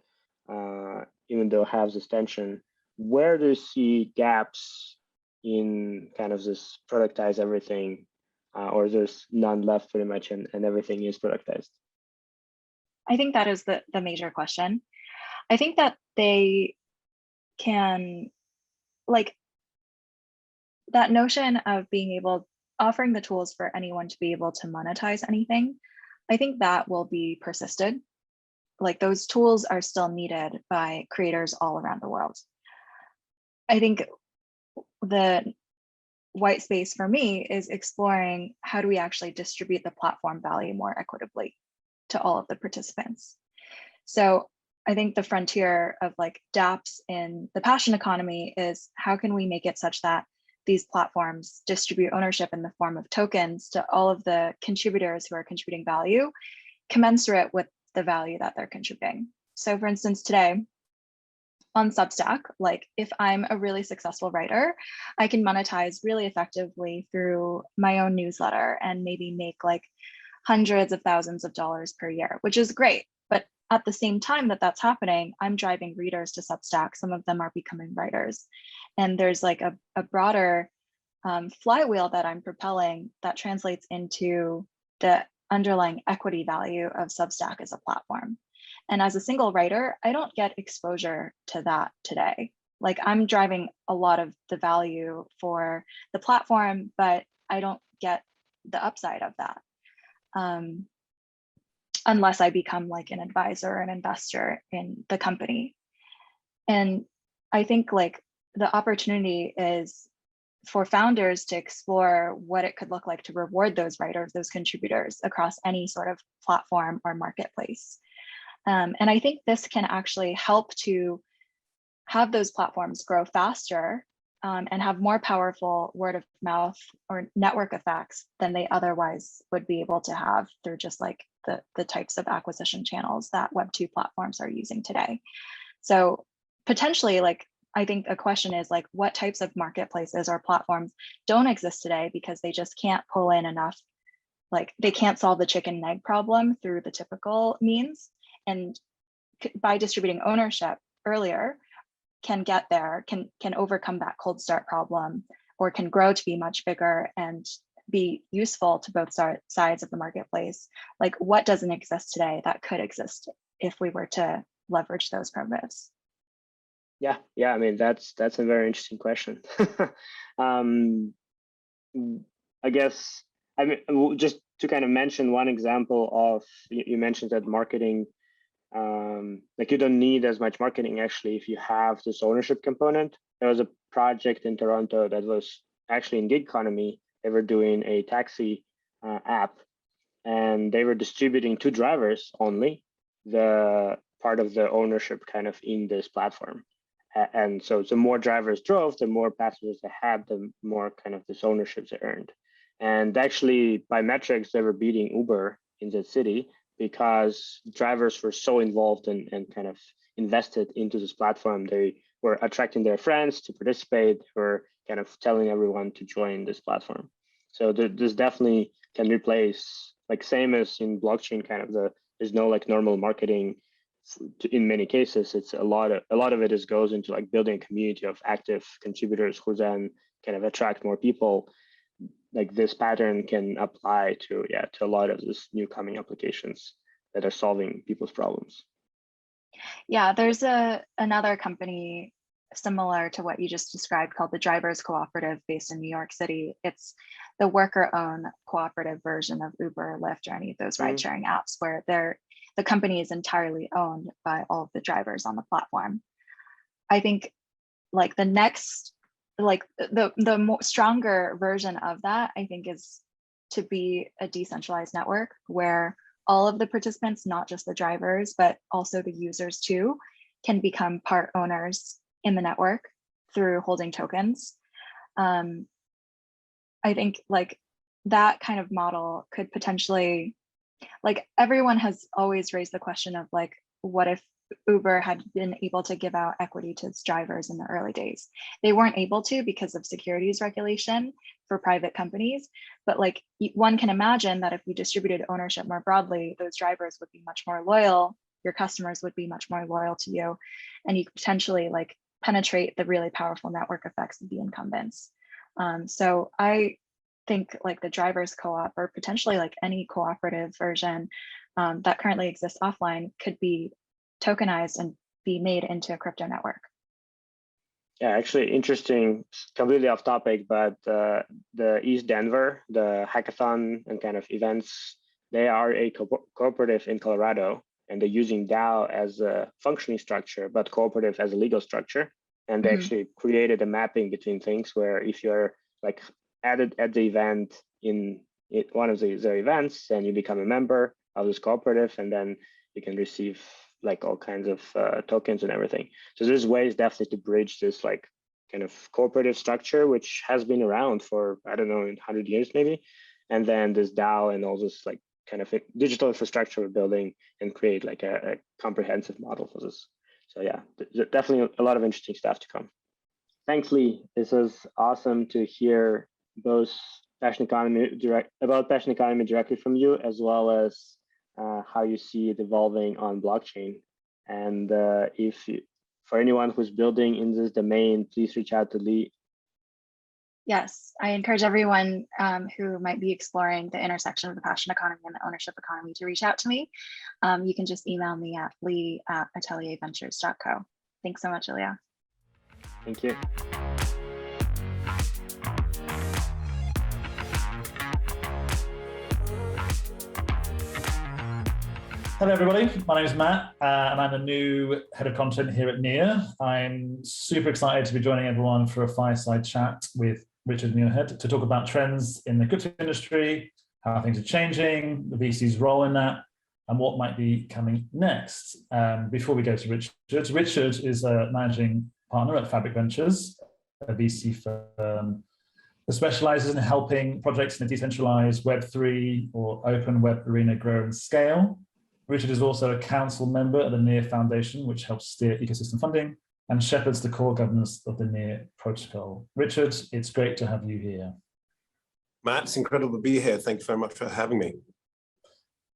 even though have this tension. Where do you see gaps in kind of this productize everything, or there's none left pretty much and everything is productized? I think that is the major question. I think that they can, like, that notion of offering the tools for anyone to be able to monetize anything, I think that will be persisted. Like those tools are still needed by creators all around the world. I think the white space for me is exploring how do we actually distribute the platform value more equitably to all of the participants. So I think the frontier of like dApps in the passion economy is how can we make it such that these platforms distribute ownership in the form of tokens to all of the contributors who are contributing value, commensurate with the value that they're contributing. So for instance, today on Substack, like if I'm a really successful writer, I can monetize really effectively through my own newsletter and maybe make like hundreds of thousands of dollars per year, which is great. But at the same time that that's happening, I'm driving readers to Substack. Some of them are becoming writers. And there's like a broader flywheel that I'm propelling that translates into the underlying equity value of Substack as a platform. And as a single writer, I don't get exposure to that today. Like I'm driving a lot of the value for the platform, but I don't get the upside of that. Unless I become like an advisor or an investor in the company. And I think like the opportunity is for founders to explore what it could look like to reward those writers, those contributors across any sort of platform or marketplace. And I think this can actually help to have those platforms grow faster and have more powerful word of mouth or network effects than they otherwise would be able to have through just like the types of acquisition channels that Web2 platforms are using today. So potentially, like, I think a question is like, what types of marketplaces or platforms don't exist today because they just can't pull in enough, like they can't solve the chicken and egg problem through the typical means. And by distributing ownership earlier, can get there, can overcome that cold start problem, or can grow to be much bigger and be useful to both sides of the marketplace. Like, what doesn't exist today that could exist if we were to leverage those primitives? Yeah, I mean, that's a very interesting question. I guess, I mean, just to kind of mention one example of, you mentioned that marketing, like you don't need as much marketing actually if you have this ownership component. There was a project in Toronto that was actually in gig economy. They were doing a taxi app, and they were distributing to drivers only the part of the ownership kind of in this platform. And so the more drivers drove, the more passengers they had, the more kind of this ownership they earned. And actually, by metrics, they were beating Uber in the city because drivers were so involved and kind of invested into this platform. They were attracting their friends to participate, were kind of telling everyone to join this platform. So this definitely can replace, like same as in blockchain, kind of there's no like normal marketing. In many cases, it's a lot of it goes into like building a community of active contributors who then kind of attract more people. Like this pattern can apply to a lot of these new coming applications that are solving people's problems. Yeah, there's another company similar to what you just described called the Drivers Cooperative based in New York City. It's the worker-owned cooperative version of Uber, Lyft, or any of those ride-sharing apps where the company is entirely owned by all of the drivers on the platform. I think like the next, like the more stronger version of that, I think, is to be a decentralized network where all of the participants, not just the drivers, but also the users too, can become part owners in the network through holding tokens. I think like that kind of model could potentially, like everyone has always raised the question of like, what if Uber had been able to give out equity to its drivers in the early days? They weren't able to because of securities regulation for private companies, but like one can imagine that if you distributed ownership more broadly, those drivers would be much more loyal, your customers would be much more loyal to you, and you could potentially like penetrate the really powerful network effects of the incumbents. So I think like the drivers co-op, or potentially like any cooperative version that currently exists offline, could be tokenized and be made into a crypto network. Yeah, actually interesting, completely off topic, but the East Denver, the hackathon and kind of events, they are a cooperative in Colorado, and they're using DAO as a functioning structure, but cooperative as a legal structure. And they actually created a mapping between things where if you're like added at the event in one of the events, then you become a member of this cooperative, and then you can receive like all kinds of tokens and everything. So there's ways definitely to bridge this like kind of cooperative structure, which has been around for, I don't know, 100 years maybe. And then this DAO and all this like kind of digital infrastructure we're building, and create like a comprehensive model for this. So yeah, definitely a lot of interesting stuff to come. Thanks, Lee. This was awesome to hear both passion economy directly from you, as well as how you see it evolving on blockchain. And for anyone who's building in this domain, please reach out to Lee. Yes, I encourage everyone who might be exploring the intersection of the passion economy and the ownership economy to reach out to me. You can just email me at lee@atelierventures.co. Thanks so much, Ilya. Thank you. Hello, everybody. My name is Matt, and I'm the new head of content here at NEAR. I'm super excited to be joining everyone for a fireside chat with Richard Muirhead to talk about trends in the crypto industry, how things are changing, the VC's role in that, and what might be coming next. Before we go to Richard is a managing partner at Fabric Ventures, a VC firm that specializes in helping projects in the decentralized Web3 or open web arena grow and scale. Richard is also a council member at the NEAR Foundation, which helps steer ecosystem funding and shepherds the core governance of the NEAR protocol. Richard, it's great to have you here. Matt, it's incredible to be here. Thank you very much for having me.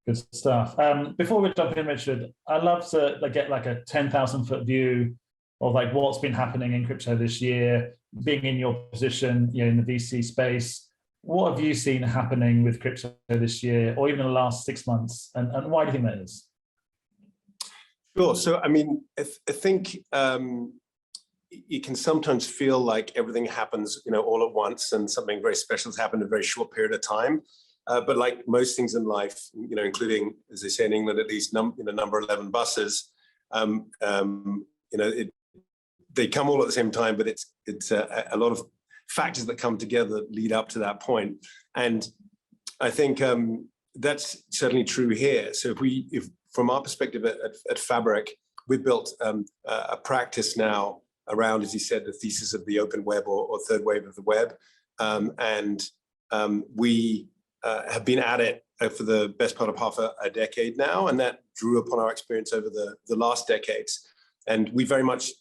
Good stuff. Before we jump in, Richard, I'd love to get like a 10,000-foot view of like what's been happening in crypto this year, being in your position, in the VC space. What have you seen happening with crypto this year, or even in the last 6 months, and why do you think that is? Sure. So, I mean, I think it can sometimes feel like everything happens, all at once, and something very special has happened in a very short period of time. But like most things in life, including, as they say in England, at least number 11 buses, they come all at the same time, but it's a lot of factors that come together that lead up to that point. And I think that's certainly true here. So if from our perspective at Fabric, we've built a practice now around, as you said, the thesis of the open web or third wave of the web. We have been at it for the best part of half a decade now, and that drew upon our experience over the last decades. And we very much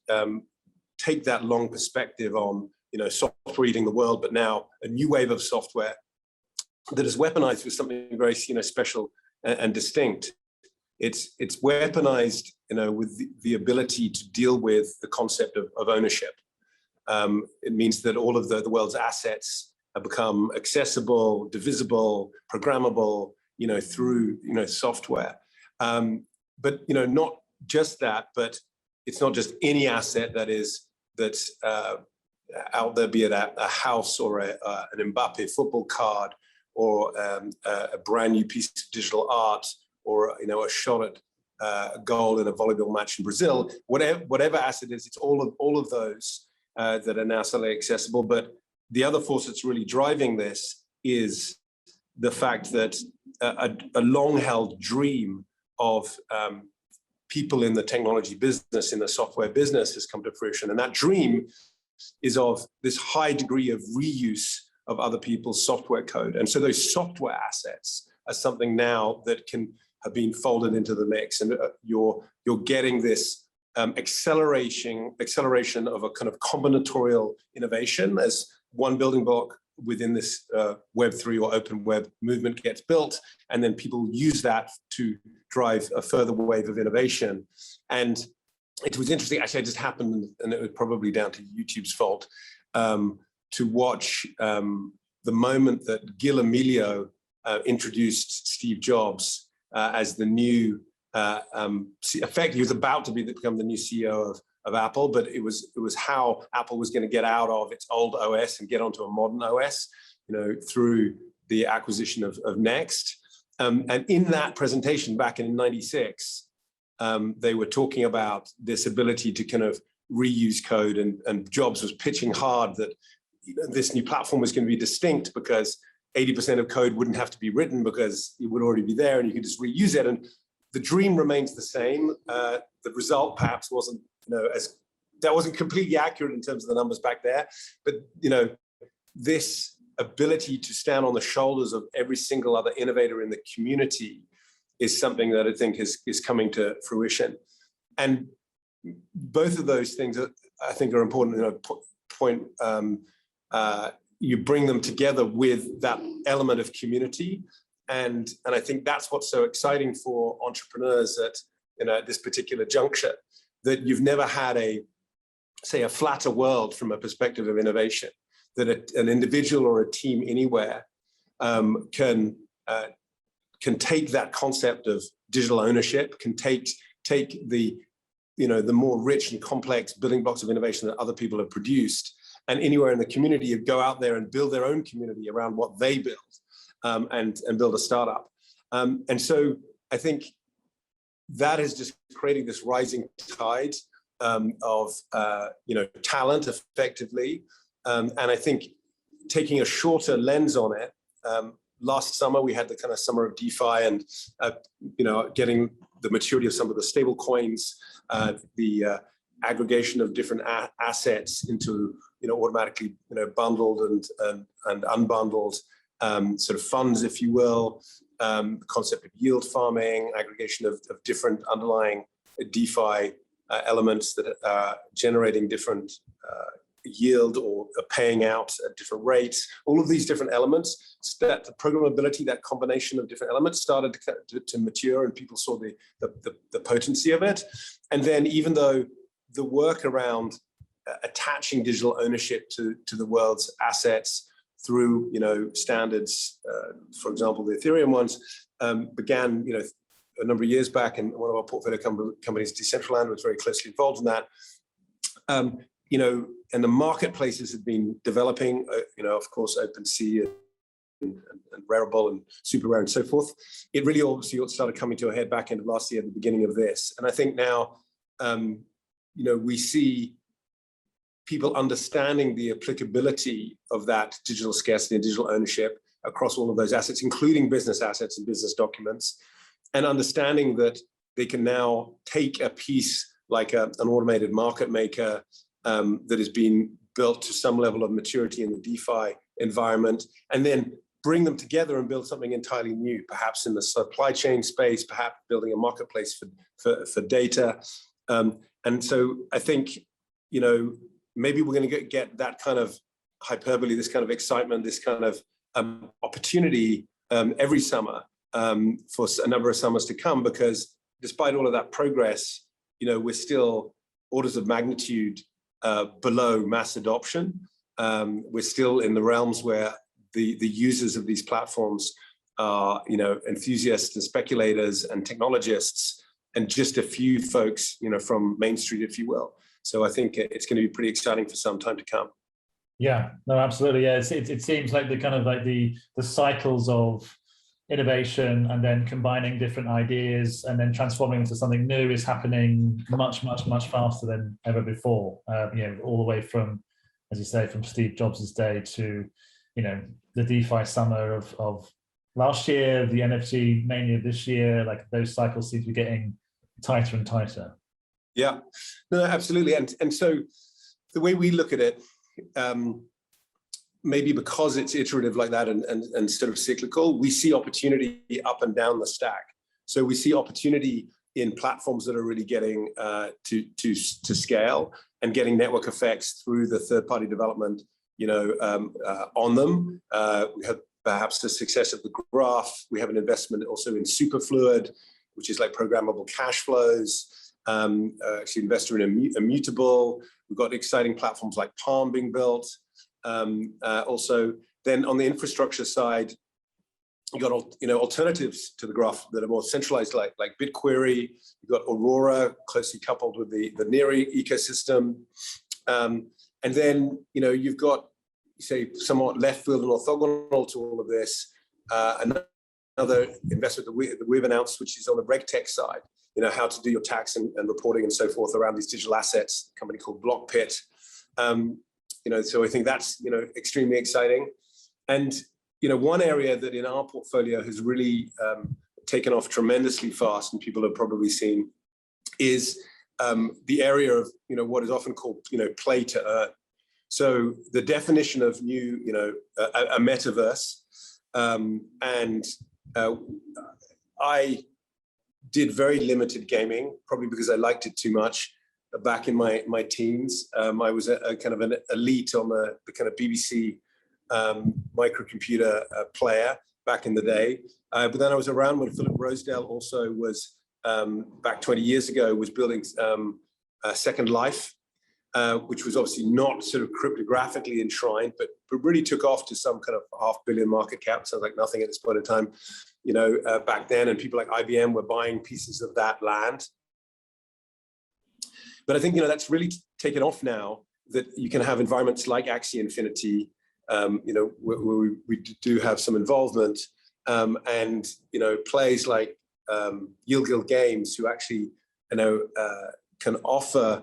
take that long perspective on, software eating the world, but now a new wave of software that is weaponized with something very, special and distinct. It's weaponized, with the ability to deal with the concept of ownership. It means that all of the world's assets have become accessible, divisible, programmable, through, software. But, not just that, but it's not just any asset that's out there, be it a house or an Mbappe football card, or a brand new piece of digital art, or a shot at a goal in a volleyball match in Brazil. Whatever asset is, it's all of those that are now suddenly accessible. But the other force that's really driving this is the fact that a long-held dream of people in the technology business, in the software business, has come to fruition. And that dream is of this high degree of reuse of other people's software code. And so those software assets are something now that can have been folded into the mix. And you're getting this acceleration of a kind of combinatorial innovation as one building block within this Web3 or open web movement gets built, and then people use that to drive a further wave of innovation. And it was interesting, actually, it just happened, and it was probably down to YouTube's fault, to watch the moment that Gil Amelio introduced Steve Jobs as the new, effectively, he was about to become the new CEO of Apple, but it was how Apple was going to get out of its old OS and get onto a modern OS, through the acquisition of Next. And in that presentation back in '96, they were talking about this ability to kind of reuse code, and Jobs was pitching hard that this new platform was going to be distinct because 80% of code wouldn't have to be written because it would already be there and you could just reuse it. And the dream remains the same. The result perhaps wasn't, that wasn't completely accurate in terms of the numbers back there. But, this ability to stand on the shoulders of every single other innovator in the community is something that I think is coming to fruition. And both of those things I think are important. You bring them together with that element of community, and I think that's what's so exciting for entrepreneurs at this particular juncture, that you've never had a flatter world from a perspective of innovation, that an individual or a team anywhere can take that concept of digital ownership, can take the more rich and complex building blocks of innovation that other people have produced, and anywhere in the community, go out there and build their own community around what they build, and build a startup. And so I think that is just creating this rising tide of talent, effectively. And I think taking a shorter lens on it, last summer we had the kind of summer of DeFi, and getting the maturity of some of the stable coins, the aggregation of different assets into automatically bundled and unbundled sort of funds, if you will. The concept of yield farming, aggregation of different underlying DeFi elements that are generating different yield or paying out at different rates. All of these different elements, that the programmability, that combination of different elements started to mature, and people saw the potency of it. And then, even though the work around attaching digital ownership to the world's assets through, standards, for example, the Ethereum ones, began, a number of years back, and one of our portfolio companies, Decentraland, was very closely involved in that. And the marketplaces have been developing, of course, OpenSea and Rarible and Super Rare and so forth. It really obviously started coming to a head back end of last year, at the beginning of this. And I think now, we see people understanding the applicability of that digital scarcity and digital ownership across all of those assets, including business assets and business documents, and understanding that they can now take a piece like an automated market maker that has been built to some level of maturity in the DeFi environment, and then bring them together and build something entirely new, perhaps in the supply chain space, perhaps building a marketplace for data. And so I think, maybe we're going to get that kind of hyperbole, this kind of excitement, this kind of opportunity every summer for a number of summers to come, because despite all of that progress, we're still orders of magnitude below mass adoption. We're still in the realms where the users of these platforms are, enthusiasts and speculators and technologists, and just a few folks, from Main Street, if you will. So I think it's going to be pretty exciting for some time to come. Yeah, no, absolutely. Yeah, it seems like the kind of like the cycles of innovation and then combining different ideas and then transforming into something new is happening much, much, much faster than ever before. All the way from, as you say, from Steve Jobs' day to, the DeFi summer of last year, the NFT mania this year. Like, those cycles seem to be getting tighter and tighter. Yeah, no, absolutely. And so the way we look at it, maybe because it's iterative like that and sort of cyclical, we see opportunity up and down the stack. So we see opportunity in platforms that are really getting to scale and getting network effects through the third-party development, on them. We have perhaps the success of the graph. We have an investment also in Superfluid, which is like programmable cash flows. Actually investor in Immutable. We've got exciting platforms like Palm being built. Also, then on the infrastructure side, you got alternatives to the graph that are more centralized, like BitQuery. You've got Aurora, closely coupled with the Near ecosystem, and then you've got, say, somewhat left field and orthogonal to all of this. Another investment that we've announced, which is on the RegTech side. How to do your tax and reporting and so forth around these digital assets. A company called BlockPit. So I think that's extremely exciting. And one area that in our portfolio has really taken off tremendously fast, and people have probably seen, is the area of what is often called play to earn. So the definition of new a metaverse, and I did very limited gaming, probably because I liked it too much. Back in my teens, I was a kind of an elite on the kind of BBC microcomputer player back in the day. But then I was around when Philip Rosedale also was, back 20 years ago, was building Second Life, which was obviously not sort of cryptographically enshrined, but really took off to some kind of $500 million market cap. Sounds like nothing at this point in time, back then. And people like IBM were buying pieces of that land. But I think, that's really taken off now, that you can have environments like Axie Infinity, where we do have some involvement, and, plays like Yield Guild Games, who actually, can offer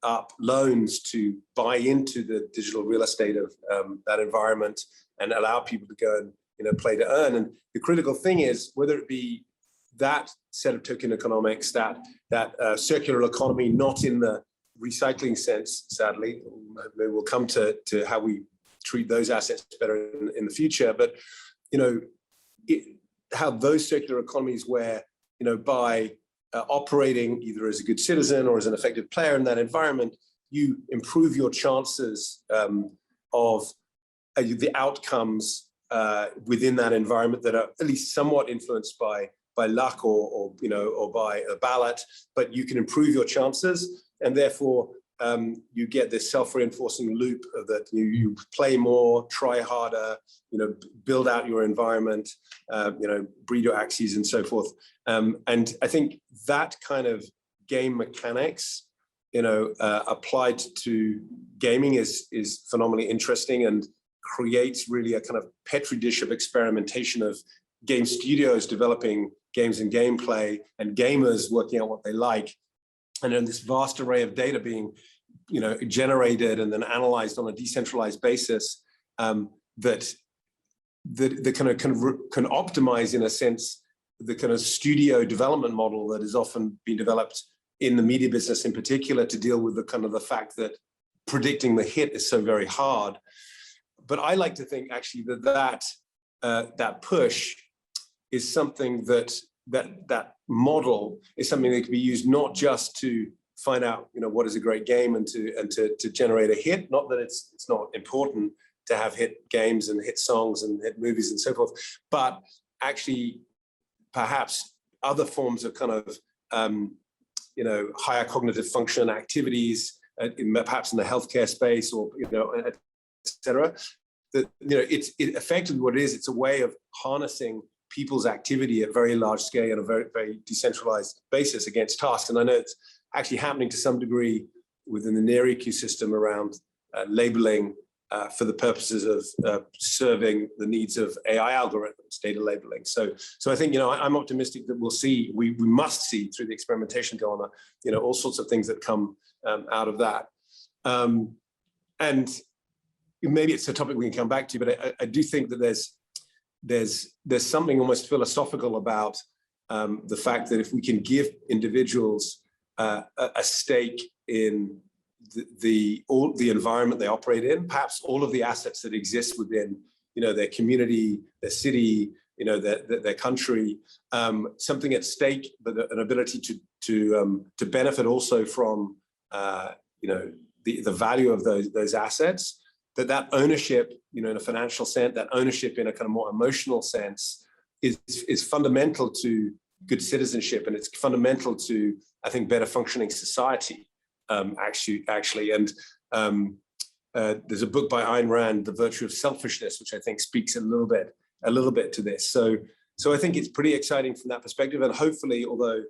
up loans to buy into the digital real estate of that environment and allow people to go and play to earn. And the critical thing is, whether it be that set of token economics, that circular economy, not in the recycling sense, sadly, maybe we'll come to how we treat those assets better in the future, but how those circular economies where, by operating either as a good citizen or as an effective player in that environment, you improve your chances of the outcomes within that environment that are at least somewhat influenced by luck or by a ballot, but you can improve your chances, and therefore you get this self-reinforcing loop of that you play more, try harder, build out your environment, breed your axes and so forth. And I think that kind of game mechanics, applied to gaming is phenomenally interesting and creates really a kind of petri dish of experimentation of game studios developing games and gameplay and gamers working out what they like. And then this vast array of data being, generated and then analyzed on a decentralized basis, that kind of can optimize, in a sense, the kind of studio development model that has often been developed in the media business in particular to deal with the kind of the fact that predicting the hit is so very hard. But I like to think actually that push is something that model is something that can be used not just to find out what is a great game and to generate a hit. Not that it's not important to have hit games and hit songs and hit movies and so forth, but actually perhaps other forms of kind of higher cognitive function activities, perhaps in the healthcare space or et cetera. That it's effectively what it is. It's a way of harnessing people's activity at very large scale on a very, very decentralized basis against tasks. And I know it's actually happening to some degree within the near ecosystem around labeling for the purposes of serving the needs of AI algorithms, data labeling. So I think, I'm optimistic that we must see through the experimentation go on, all sorts of things that come out of that. And maybe it's a topic we can come back to, but I do think that there's something almost philosophical about the fact that if we can give individuals a stake in the environment they operate in, perhaps all of the assets that exist within their community, their city, their country, something at stake, but an ability to benefit also from the value of those assets. That ownership, in a financial sense, that ownership in a kind of more emotional sense is fundamental to good citizenship, and it's fundamental to, I think, better functioning society. Actually, and there's a book by Ayn Rand, The Virtue of Selfishness, which I think speaks a little bit to this. So I think it's pretty exciting from that perspective, and hopefully, although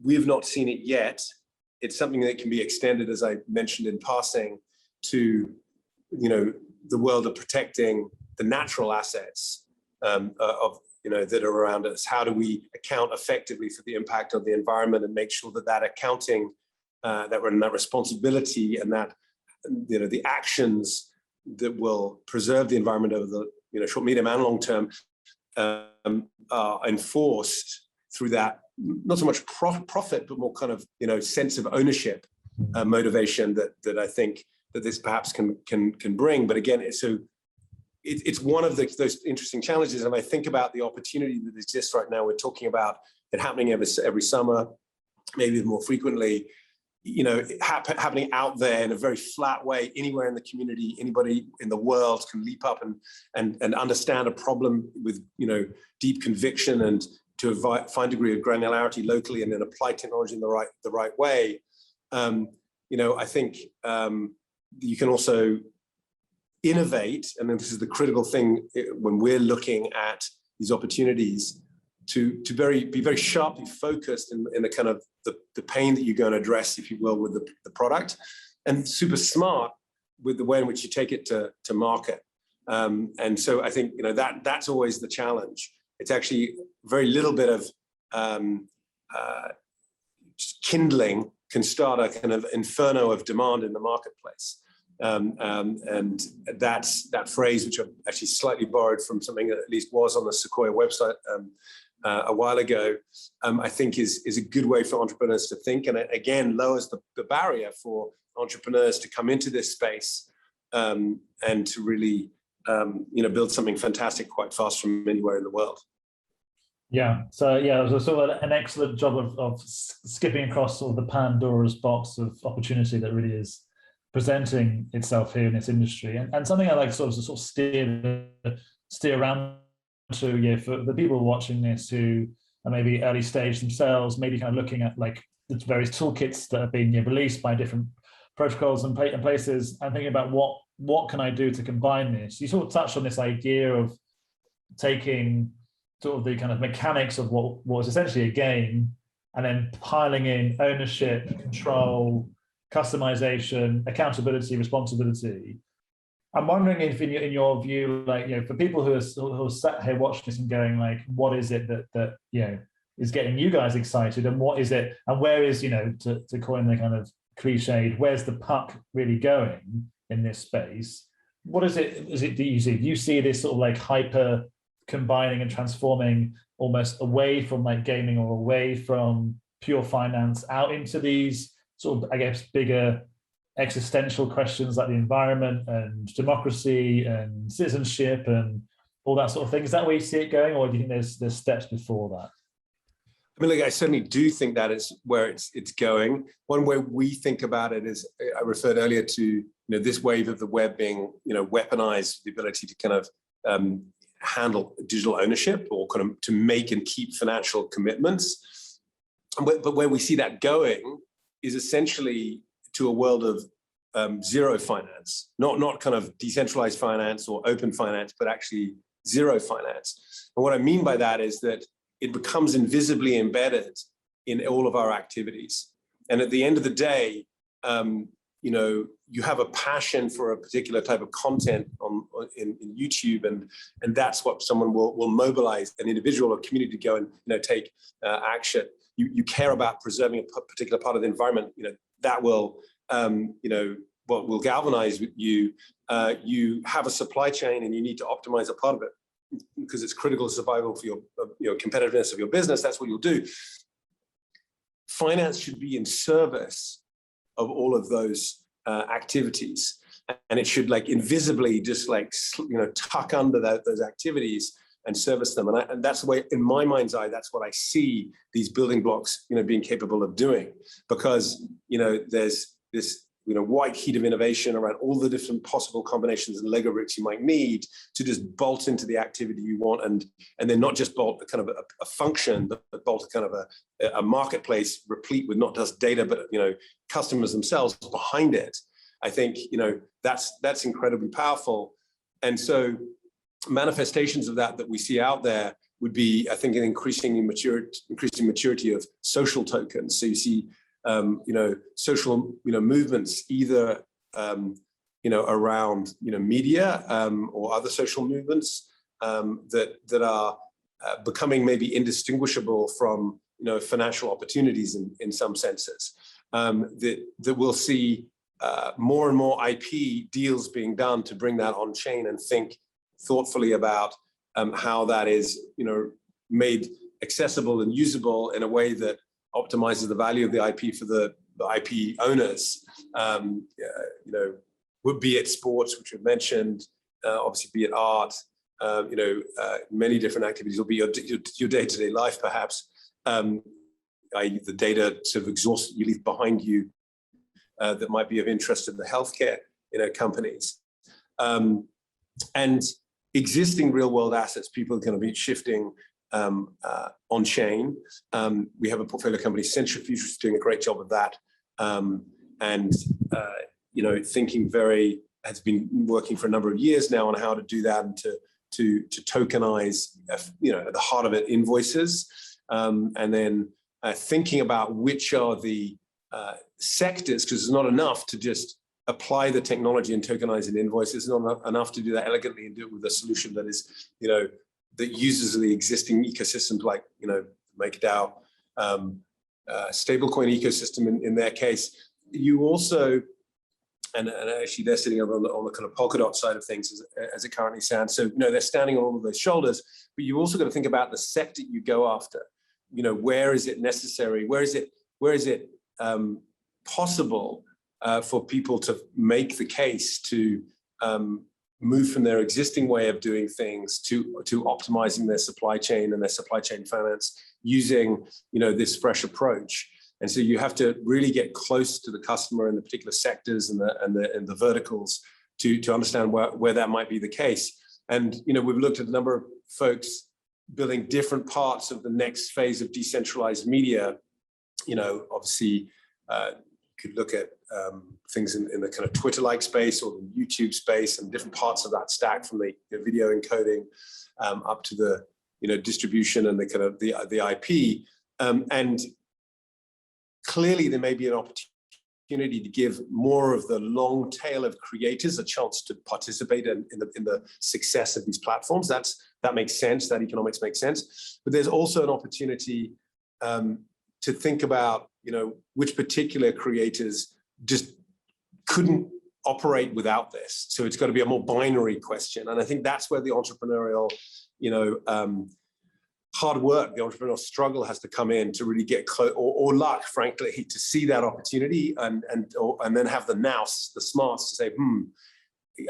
we've not seen it yet, it's something that can be extended, as I mentioned in passing, to the world of protecting the natural assets that are around us. How do we account effectively for the impact of the environment and make sure that accounting, that responsibility and that the actions that will preserve the environment over the short, medium, and long term are enforced through that, not so much profit, but more kind of sense of ownership motivation that I think that this perhaps can bring. But again, it's one of those interesting challenges, and I think about the opportunity that exists right now. We're talking about it happening every summer, maybe more frequently. Happening out there in a very flat way, anywhere in the community, anybody in the world can leap up and understand a problem with deep conviction and to find a degree of granularity locally, and then apply technology in the right way. I think you can also innovate, and then this is the critical thing when we're looking at these opportunities, to be very sharply focused in the kind of the pain that you're going to address, if you will, with the product, and super smart with the way in which you take it to market. And so I think that's always the challenge. It's actually very little bit of kindling can start a kind of inferno of demand in the marketplace. And that's that phrase, which I've actually slightly borrowed from something that at least was on the Sequoia website a while ago, I think is a good way for entrepreneurs to think, and it again lowers the barrier for entrepreneurs to come into this space and to really build something fantastic quite fast from anywhere in the world. Yeah, so yeah, it was sort of an excellent job of skipping across sort of the Pandora's box of opportunity that really is presenting itself here in this industry, and something I like to sort of steer around to, for the people watching this who are maybe early stage themselves, maybe kind of looking at like the various toolkits that have been released by different protocols and places, and thinking about what can I do to combine this. You sort of touched on this idea of taking sort of the kind of mechanics of what was essentially a game, and then piling in ownership, control, customization, accountability, responsibility. I'm wondering if, in your view, like, you know, for people who are sat here watching this and going, like, what is it that you know is getting you guys excited, and what is it, and where is, you know, to coin the kind of cliched, where's the puck really going in this space? What is it? Is it, do you see this sort of like hyper combining and transforming almost away from like gaming or away from pure finance out into these sort of, I guess, bigger existential questions like the environment and democracy and citizenship and all that sort of thing? Is that where you see it going, or do you think there's steps before that? I mean, like, I certainly do think that is where it's going. One way we think about it is, I referred earlier to, you know, this wave of the web being, you know, weaponized, the ability to kind of handle digital ownership or kind of to make and keep financial commitments. But where we see that going is essentially to a world of zero finance, not kind of decentralized finance or open finance, but actually zero finance. And what I mean by that is that it becomes invisibly embedded in all of our activities. And at the end of the day, you know, you have a passion for a particular type of content in YouTube, and that's what someone will mobilize an individual or community to go and, you know, take action. You care about preserving a particular part of the environment, you know, that will, you know, what will galvanize you. You have a supply chain and you need to optimize a part of it because it's critical to survival for your competitiveness of your business. That's what you'll do. Finance should be in service of all of those activities, and it should, like, invisibly just, like, you know, tuck under those activities and service them. And that's the way, in my mind's eye, that's what I see these building blocks, you know, being capable of doing, because, you know, there's this, you know, white heat of innovation around all the different possible combinations and Lego bricks you might need to just bolt into the activity you want, and then not just bolt a kind of a function, but bolt a kind of a marketplace replete with not just data, but, you know, customers themselves behind it. I think, you know, that's incredibly powerful. And so manifestations of that we see out there would be, I think, an increasing maturity of social tokens. So you see, you know, social, you know, movements either, you know, around, you know, media or other social movements that are becoming maybe indistinguishable from, you know, financial opportunities in some senses. That we'll see more and more IP deals being done to bring that on chain and think thoughtfully about how that is, you know, made accessible and usable in a way that optimizes the value of the IP for the IP owners. You know, would be it sports, which we've mentioned, obviously be it art, you know, many different activities, will be your day-to-day life, perhaps, i.e. the data sort of exhaust you leave behind you that might be of interest in the healthcare, you know, companies. And existing real-world assets, people are going to be shifting on chain. We have a portfolio company, Centrifuge, which is doing a great job of that, and you know, has been working for a number of years now on how to do that and to tokenize, you know, at the heart of it, invoices, and then thinking about which are the sectors, because it's not enough to just apply the technology and tokenize an invoice. It's not enough to do that elegantly and do it with a solution that is, you know, that uses the existing ecosystems, like, you know, MakerDAO, stablecoin ecosystem in their case. You also, and actually they're sitting over on the kind of Polkadot side of things as it currently stands. So, you know, they're standing on all of those shoulders, but you also got to think about the sector you go after. You know, where is it necessary? Where is it possible for people to make the case to move from their existing way of doing things to optimizing their supply chain and their supply chain finance using, you know, this fresh approach. And so you have to really get close to the customer in the particular sectors and the verticals to understand where that might be the case. And, you know, we've looked at a number of folks building different parts of the next phase of decentralized media. You know, obviously, could look at things in the kind of Twitter-like space or the YouTube space and different parts of that stack, from the video encoding up to the distribution and the kind of the IP. And clearly there may be an opportunity to give more of the long tail of creators a chance to participate in the success of these platforms. That makes sense. That economics makes sense. But there's also an opportunity to think about, which particular creators just couldn't operate without this. So it's got to be a more binary question. And I think that's where the entrepreneurial, hard work, the entrepreneurial struggle has to come in to really get close, or luck, frankly, to see that opportunity and then have the nous, the smarts to say,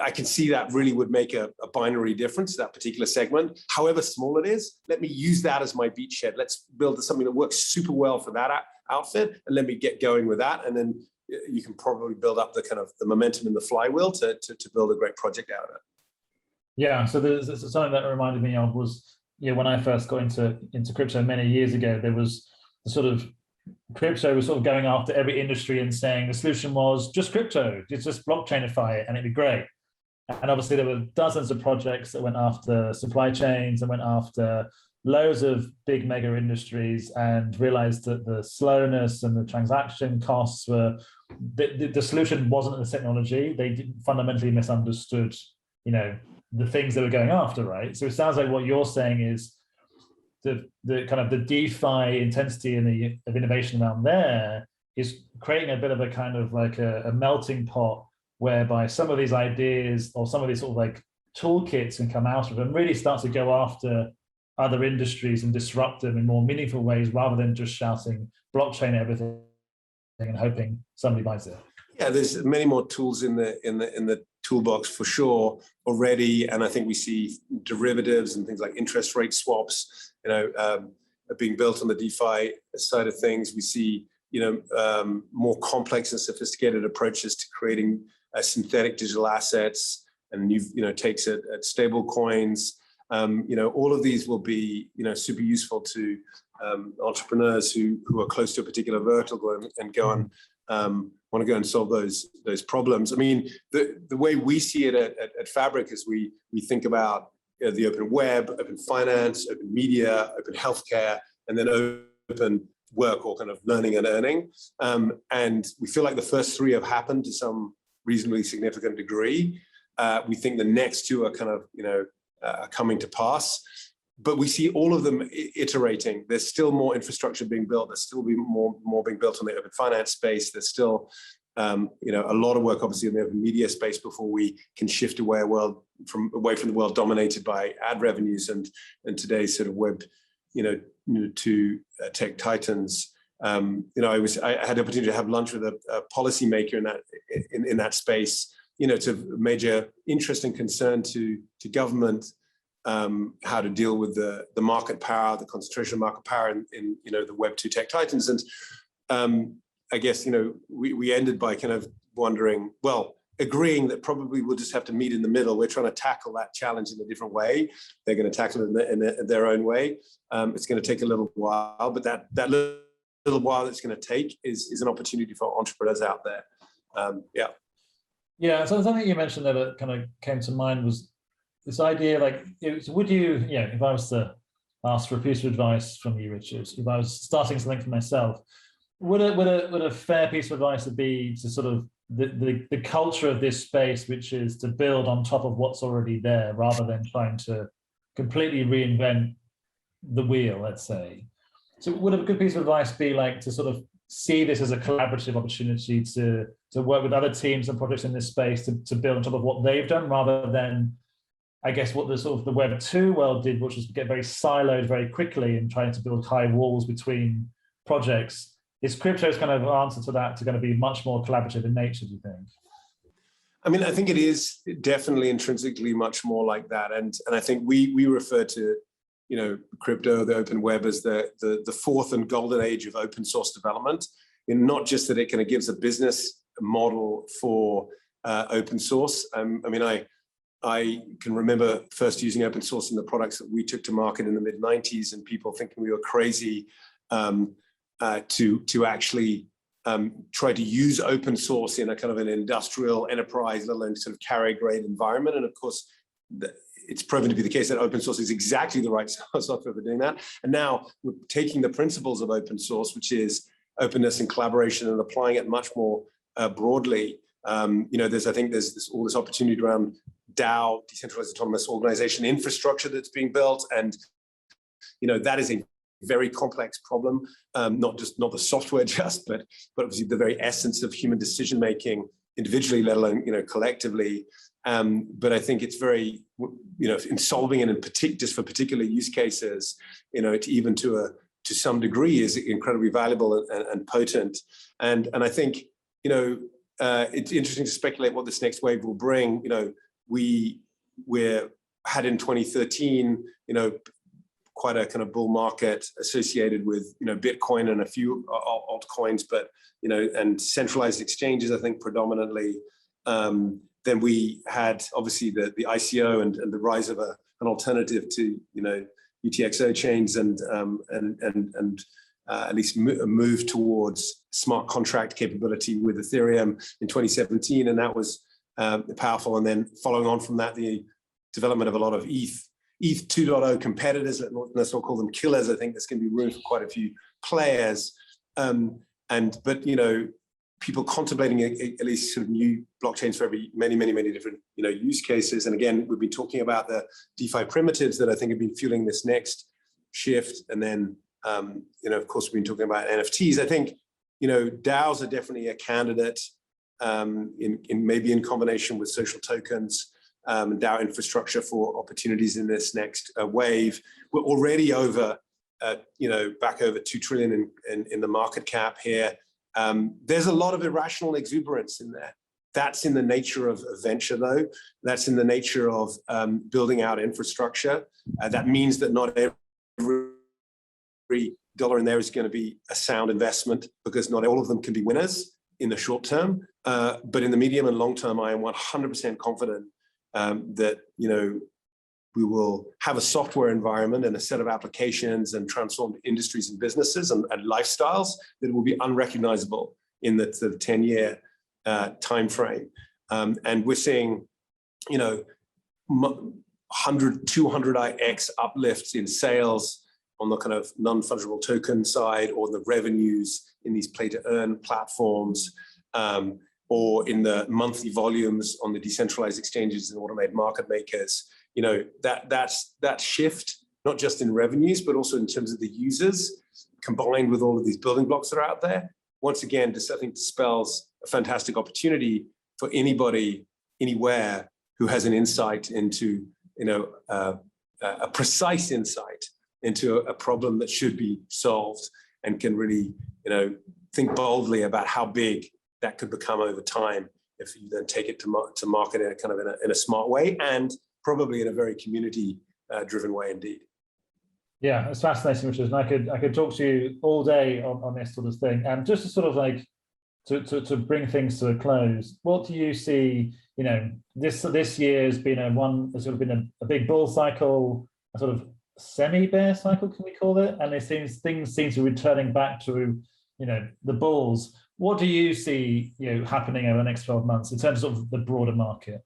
I can see that really would make a binary difference, that particular segment, however small it is. Let me use that as my beachhead. Let's build something that works super well for that outfit, and let me get going with that. And then you can probably build up the kind of the momentum in the flywheel to build a great project out of it. Yeah, so there's something that reminded me of was, when I first got into crypto many years ago, there was the sort of crypto was sort of going after every industry and saying the solution was just crypto, it's just blockchainify it and it'd be great. And obviously there were dozens of projects that went after supply chains and went after loads of big mega industries, and realized that the slowness and the transaction costs were, the solution wasn't the technology. They fundamentally misunderstood, the things they were going after, right? So it sounds like what you're saying is the kind of the DeFi intensity and of innovation around there is creating a bit of a kind of like a melting pot, whereby some of these ideas or some of these sort of like toolkits can come out of and really start to go after other industries and disrupt them in more meaningful ways, rather than just shouting blockchain everything and hoping somebody buys it. Yeah, there's many more tools in the toolbox for sure already, and I think we see derivatives and things like interest rate swaps, being built on the DeFi side of things. We see, more complex and sophisticated approaches to creating synthetic digital assets and new, takes at stable coins. All of these will be, super useful to entrepreneurs who are close to a particular vertical and go and want to go and solve those problems. I mean, the way we see it at Fabric is we think about the open web, open finance, open media, open healthcare, and then open work, or kind of learning and earning. And we feel like the first three have happened to some reasonably significant degree. We think the next two are kind of, coming to pass. But we see all of them iterating. There's still more infrastructure being built. There's still more being built on the open finance space. There's still, a lot of work, obviously, in the open media space before we can shift away from the world dominated by ad revenues and today's sort of web, to tech titans. I had the opportunity to have lunch with a policymaker in that space. It's a major interest and concern to government. How to deal with the market power, the concentration of market power in the Web2 tech titans. And I guess, we ended by kind of wondering, agreeing that probably we'll just have to meet in the middle. We're trying to tackle that challenge in a different way. They're going to tackle it in their own way. It's going to take a little while, but that little while it's going to take is an opportunity for entrepreneurs out there. Yeah, so something you mentioned there that kind of came to mind was this idea, like, would you, if I was to ask for a piece of advice from you, Richard, if I was starting something for myself, would a fair piece of advice would be to sort of the culture of this space, which is to build on top of what's already there, rather than trying to completely reinvent the wheel, let's say. So would a good piece of advice be like to sort of see this as a collaborative opportunity to work with other teams and projects in this space to build on top of what they've done, rather than, I guess, what the sort of the Web 2 world did, which was get very siloed very quickly and trying to build high walls between projects? Is crypto's kind of answer to that going to be much more collaborative in nature, do you think? I mean, I think it is definitely intrinsically much more like that. And I think we refer to, crypto, the open web, as the fourth and golden age of open source development. And not just that it kind of gives a business model for open source. I can remember first using open source in the products that we took to market in the mid-90s, and people thinking we were crazy to actually try to use open source in a kind of an industrial enterprise, let alone sort of carrier grade environment. And of course, it's proven to be the case that open source is exactly the right software for doing that. And now we're taking the principles of open source, which is openness and collaboration, and applying it much more broadly. There's all this opportunity around DAO, decentralized autonomous organization infrastructure that's being built, and that is a very complex problem. Not the software but obviously the very essence of human decision making individually, let alone collectively. But I think it's very in solving it in just for particular use cases, even to some degree is incredibly valuable and potent. And I think it's interesting to speculate what this next wave will bring. We had in 2013, quite a kind of bull market associated with Bitcoin and a few altcoins, but and centralized exchanges, I think predominantly. Then we had obviously the ICO and the rise of an alternative to UTXO chains and at least a move towards smart contract capability with Ethereum in 2017, and that was powerful. And then following on from that, the development of a lot of ETH 2.0 competitors, let's not call them killers. I think there's going to be room for quite a few players, but people contemplating at least sort of new blockchains for many different use cases. And again, we've been talking about the DeFi primitives that I think have been fueling this next shift. And then of course we've been talking about NFTs. I think DAOs are definitely a candidate maybe in combination with social tokens and DAO infrastructure for opportunities in this next wave. We're already back over 2 trillion in the market cap here. There's a lot of irrational exuberance in there. That's in the nature of a venture, though. That's in the nature of building out infrastructure. That means that not every dollar in there is going to be a sound investment, because not all of them can be winners in the short term. But in the medium and long term, I am 100% confident that we will have a software environment and a set of applications and transformed industries and businesses and lifestyles that will be unrecognizable in the 10-year time frame. And we're seeing 100, 200x uplifts in sales on the kind of non-fungible token side, or the revenues in these play-to-earn platforms, or in the monthly volumes on the decentralized exchanges and automated market makers. That shift, not just in revenues, but also in terms of the users, combined with all of these building blocks that are out there, once again, I think dispels a fantastic opportunity for anybody, anywhere, who has an insight into, a precise insight into a problem that should be solved, and can really, think boldly about how big that could become over time if you then take it to market in a kind of in a smart way, and probably in a very community-driven way indeed. Yeah, it's fascinating, Richard. And I could talk to you all day on this sort of thing. And just to sort of like to bring things to a close, what do you see? This year has been a big bull cycle, a sort of semi-bear cycle, can we call it? And things seem to be returning back to the bulls. What do you see happening over the next 12 months in terms of the broader market?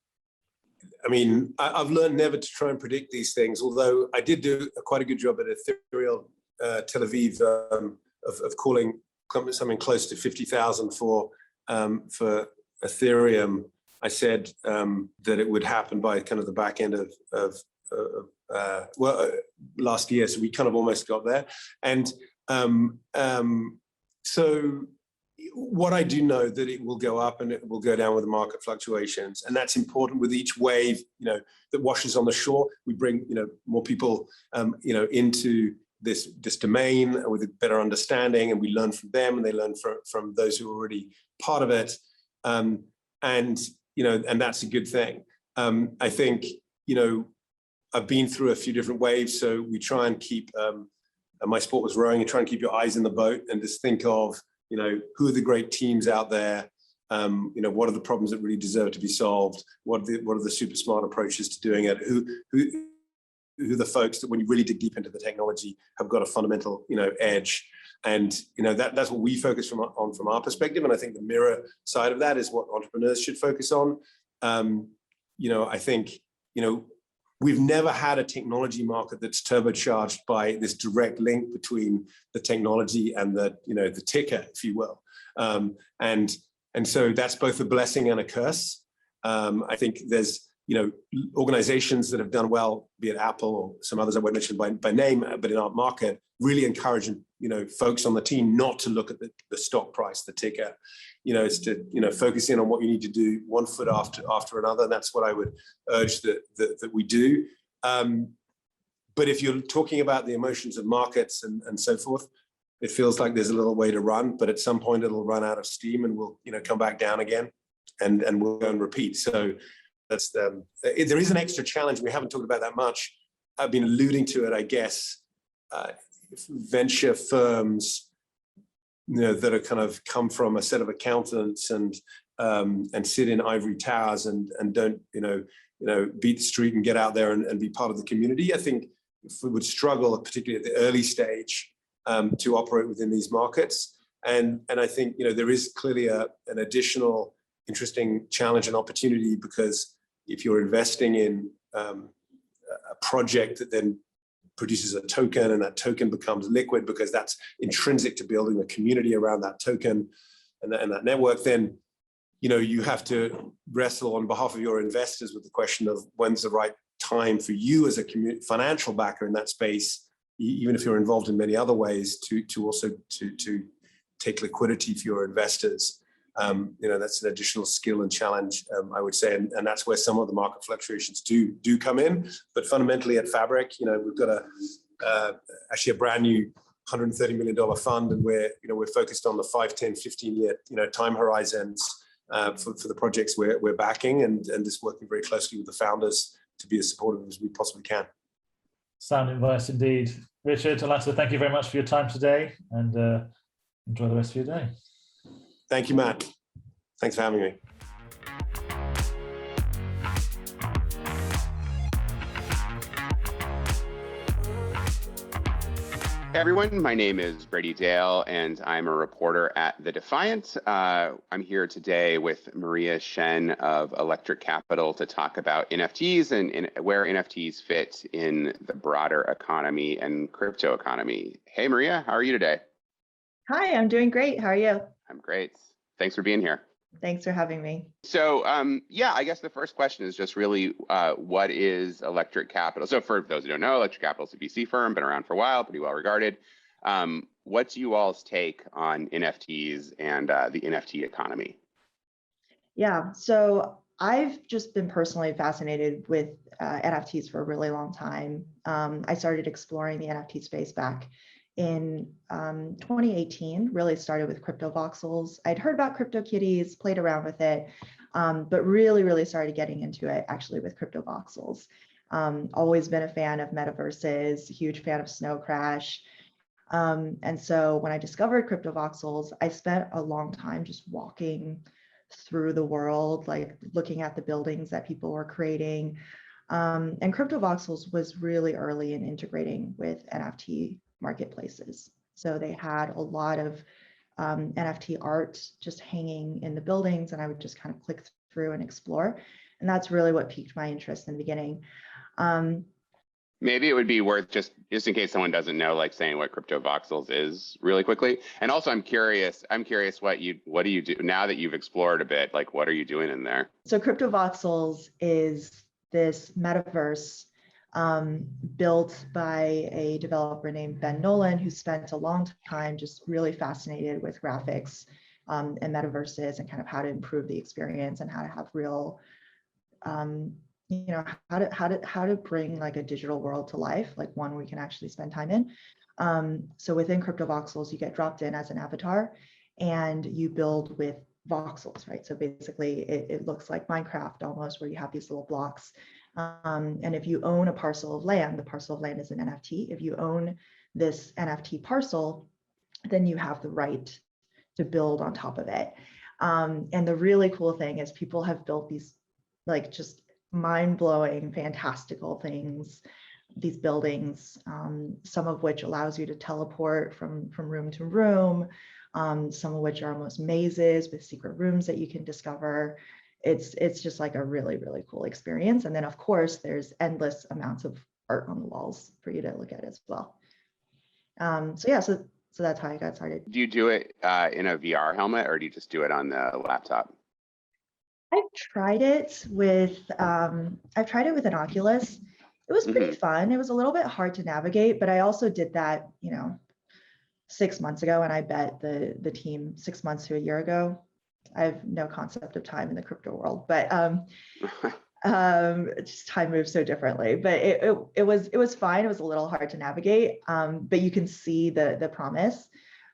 I mean, I've learned never to try and predict these things, although I did do quite a good job at Ethereal Tel Aviv of calling something close to 50,000 for Ethereum. I said that it would happen by kind of the back end of last year, so we kind of almost got there. And so what I do know that it will go up and it will go down with the market fluctuations, and that's important. With each wave, that washes on the shore, we bring more people, into this domain with a better understanding, and we learn from them, and they learn from those who are already part of it, and that's a good thing. I think I've been through a few different waves, so we try and keep. My sport was rowing, and try and keep your eyes in the boat, and just think of who are the great teams out there? What are the problems that really deserve to be solved? What are the super smart approaches to doing it? Who are the folks that, when you really dig deep into the technology, have got a fundamental edge? And that's what we focus on from our perspective. And I think the mirror side of that is what entrepreneurs should focus on. I think we've never had a technology market that's turbocharged by this direct link between the technology and the ticker, if you will. And so that's both a blessing and a curse. I think there's organizations that have done well, be it Apple or some others I won't mention by name, but in our market, really encouraging folks on the team not to look at the stock price, the ticker. It's to focus in on what you need to do one foot after another. And that's what I would urge that we do. But if you're talking about the emotions of markets and so forth, it feels like there's a little way to run, but at some point it'll run out of steam and we'll come back down again, and we'll go and repeat. So that's there is an extra challenge. We haven't talked about that much. I've been alluding to it, I guess. Venture firms, that are kind of come from a set of accountants and sit in ivory towers and don't beat the street and get out there and be part of the community. I think if we would struggle, particularly at the early stage, to operate within these markets. And I think there is clearly an additional interesting challenge and opportunity, because if you're investing in a project that then produces a token, and that token becomes liquid because that's intrinsic to building a community around that token and that network, then you have to wrestle on behalf of your investors with the question of when's the right time for you as a financial backer in that space, even if you're involved in many other ways, to also take liquidity for your investors. That's an additional skill and challenge, I would say, and that's where some of the market fluctuations do come in. But fundamentally at Fabric, we've got actually a brand new $130 million fund, and we're focused on the 5, 10, 15-year time horizons for the projects we're backing, and just working very closely with the founders to be as supportive as we possibly can. Sound advice indeed. Richard, Alessa, thank you very much for your time today, and enjoy the rest of your day. Thank you, Matt. Thanks for having me. Hey everyone, my name is Brady Dale and I'm a reporter at The Defiant. I'm here today with Maria Shen of Electric Capital to talk about NFTs and where NFTs fit in the broader economy and crypto economy. Hey Maria, how are you today? Hi, I'm doing great. How are you? I'm great. Thanks for being here. Thanks for having me. So yeah, I guess the first question is just really, what is Electric Capital? So for those who don't know, Electric Capital is a VC firm, been around for a while, pretty well regarded. What's you all's take on NFTs and the NFT economy? Yeah, so I've just been personally fascinated with NFTs for a really long time. I started exploring the NFT space back in 2018, really started with crypto voxels. I'd heard about CryptoKitties, played around with it, but really started getting into it actually with crypto voxels. Always been a fan of metaverses, huge fan of Snow Crash. And so when I discovered crypto voxels, I spent a long time just walking through the world, like looking at the buildings that people were creating. And crypto voxels was really early in integrating with NFT marketplaces. So they had a lot of NFT art just hanging in the buildings, and I would just kind of click through and explore. And that's really what piqued my interest in the beginning. Maybe it would be worth just in case someone doesn't know, like saying what crypto voxels is really quickly. And also I'm curious what do you do now that you've explored a bit, like what are you doing in there? So crypto voxels is this metaverse built by a developer named Ben Nolan, who spent a long time just really fascinated with graphics and metaverses and kind of how to improve the experience and how to have real, how to bring like a digital world to life, like one we can actually spend time in. So within crypto voxels, you get dropped in as an avatar and you build with voxels, right? So basically it looks like Minecraft almost, where you have these little blocks. And if you own a parcel of land, the parcel of land is an NFT. If you own this NFT parcel, then you have the right to build on top of it. And the really cool thing is people have built these like just mind-blowing, fantastical things these buildings, some of which allows you to teleport from room to room, some of which are almost mazes with secret rooms that you can discover. It's just like a really, really cool experience. And then of course, there's endless amounts of art on the walls for you to look at as well. So yeah, so that's how I got started. Do you do it in a VR helmet, or do you just do it on the laptop? I've tried it with an Oculus. It was pretty fun. It was a little bit hard to navigate, but I also did that, 6 months ago, and I bet the team 6 months to a year ago. I have no concept of time in the crypto world, but just time moves so differently. But it was fine. It was a little hard to navigate, but you can see the promise.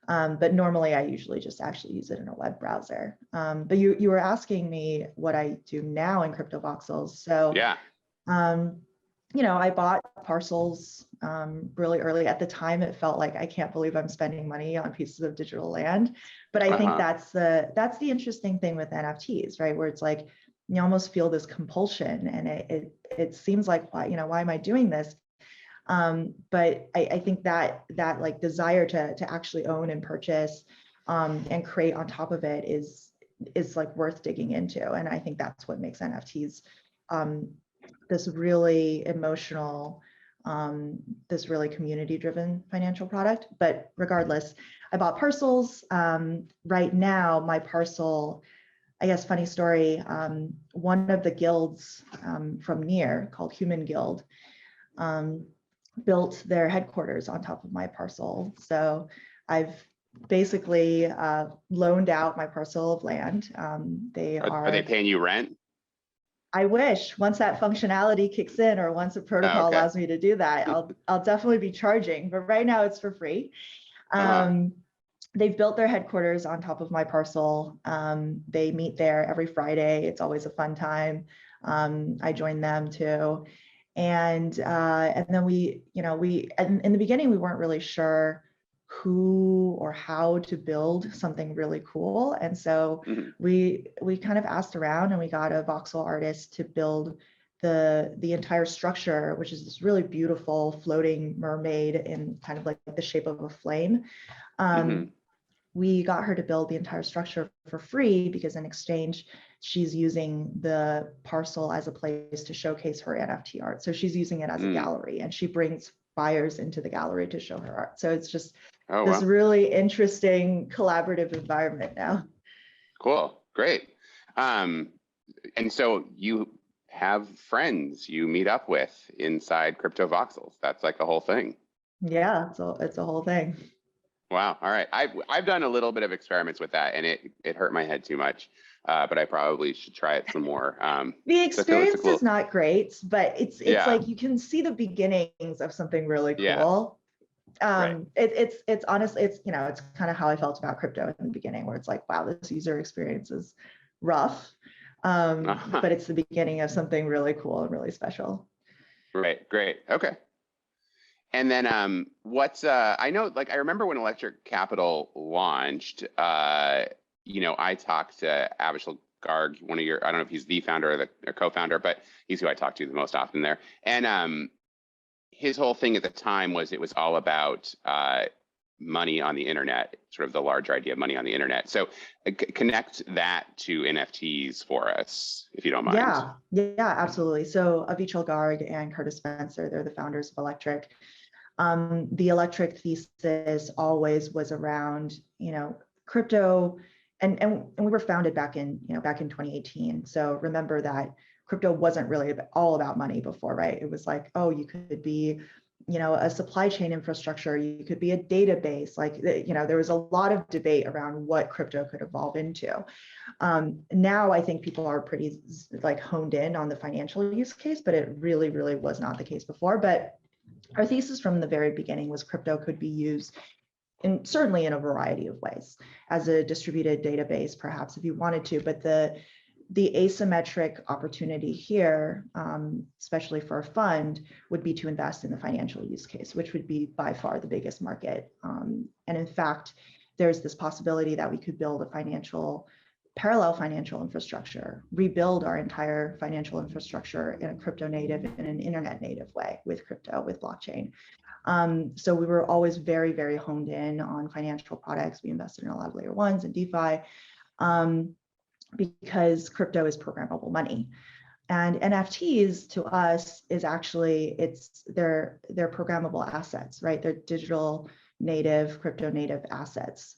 But normally I usually just actually use it in a web browser. But you were asking me what I do now in CryptoVoxels. So yeah. I bought parcels really early. At the time, it felt like I can't believe I'm spending money on pieces of digital land. But I think that's the interesting thing with NFTs, right? Where it's like you almost feel this compulsion, and it seems like why am I doing this? But I think that like desire to actually own and purchase and create on top of it is like worth digging into. And I think that's what makes NFTs this really emotional, this really community-driven financial product. But regardless, I bought parcels. Right now, my parcel, I guess, funny story, one of the guilds from Near, called Human Guild, built their headquarters on top of my parcel. So I've basically loaned out my parcel of land. Are they paying you rent? I wish. Once that functionality kicks in, or once a protocol allows me to do that, I'll definitely be charging. But right now it's for free. They've built their headquarters on top of my parcel. They meet there every Friday. It's always a fun time. I join them too. And then in the beginning, we weren't really sure who or how to build something really cool. And so we kind of asked around, and we got a voxel artist to build the entire structure, which is this really beautiful floating mermaid in kind of like the shape of a flame. We got her to build the entire structure for free, because in exchange, she's using the parcel as a place to showcase her NFT art. So she's using it as a gallery, and she brings buyers into the gallery to show her art. So it's just this really interesting collaborative environment now. Cool, great. And so you have friends you meet up with inside CryptoVoxels. That's like a whole thing. Yeah, it's a whole thing. Wow. All right. I've done a little bit of experiments with that, and it hurt my head too much. But I probably should try it some more. The experience is not great, but it's like you can see the beginnings of something really cool. It's honestly, it's kind of how I felt about crypto in the beginning, where it's like, wow, this user experience is rough, but it's the beginning of something really cool and really special. Right. Great. Okay. And then what's I know, like, I remember when Electric Capital launched, I talked to Avishal Garg, one of your, I don't know if he's the founder or the co-founder, but he's who I talk to the most often there. And his whole thing at the time was it was all about money on the internet, sort of the larger idea of money on the internet. So connect that to NFTs for us, if you don't mind. Yeah, absolutely. So Avishal Garg and Curtis Spencer, they're the founders of Electric. The Electric thesis always was around, crypto, and we were founded back in 2018. So remember that crypto wasn't really all about money before, right? It was like, oh, you could be, a supply chain infrastructure, you could be a database, like, there was a lot of debate around what crypto could evolve into. Now I think people are pretty like honed in on the financial use case, but it really, really was not the case before. But our thesis from the very beginning was crypto could be used certainly in a variety of ways, as a distributed database, perhaps, if you wanted to. But the asymmetric opportunity here, especially for a fund, would be to invest in the financial use case, which would be by far the biggest market. And in fact, there's this possibility that we could build a financial parallel financial infrastructure, rebuild our entire financial infrastructure in a crypto native, in an internet native way with crypto, with blockchain. So we were always very, very honed in on financial products. We invested in a lot of layer ones and DeFi because crypto is programmable money. And NFTs to us is actually, they're programmable assets, right? They're digital native, crypto native assets.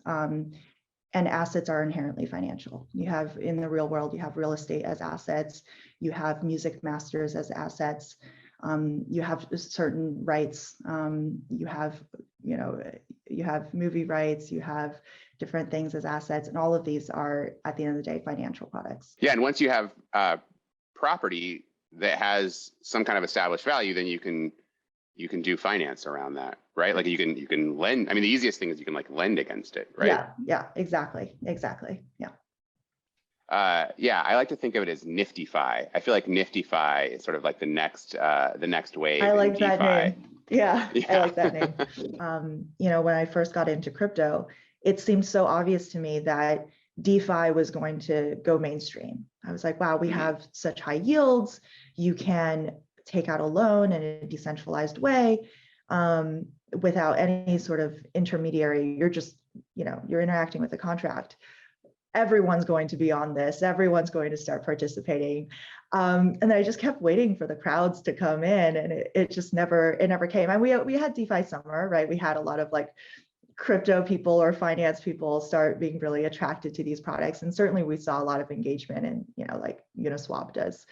And assets are inherently financial. You have, in the real world, you have real estate as assets, you have music masters as assets, you have certain rights, you have movie rights, you have different things as assets, and all of these are, at the end of the day, financial products. Yeah, and once you have property that has some kind of established value, then you can do finance around that, right? Like you can lend. I mean, the easiest thing is you can like lend against it, right? Yeah, exactly. Yeah. Yeah, I like to think of it as NiftyFi. I feel like NiftyFi is sort of like the next wave. I like that name. Yeah, I like that name. When I first got into crypto, it seemed so obvious to me that DeFi was going to go mainstream. I was like, wow, we have such high yields. You can take out a loan in a decentralized way without any sort of intermediary. You're just, you're interacting with the contract. Everyone's going to be on this. Everyone's going to start participating. And then I just kept waiting for the crowds to come in, and it just never came. And we had DeFi summer, right? We had a lot of like crypto people or finance people start being really attracted to these products. And certainly we saw a lot of engagement, and, like Uniswap does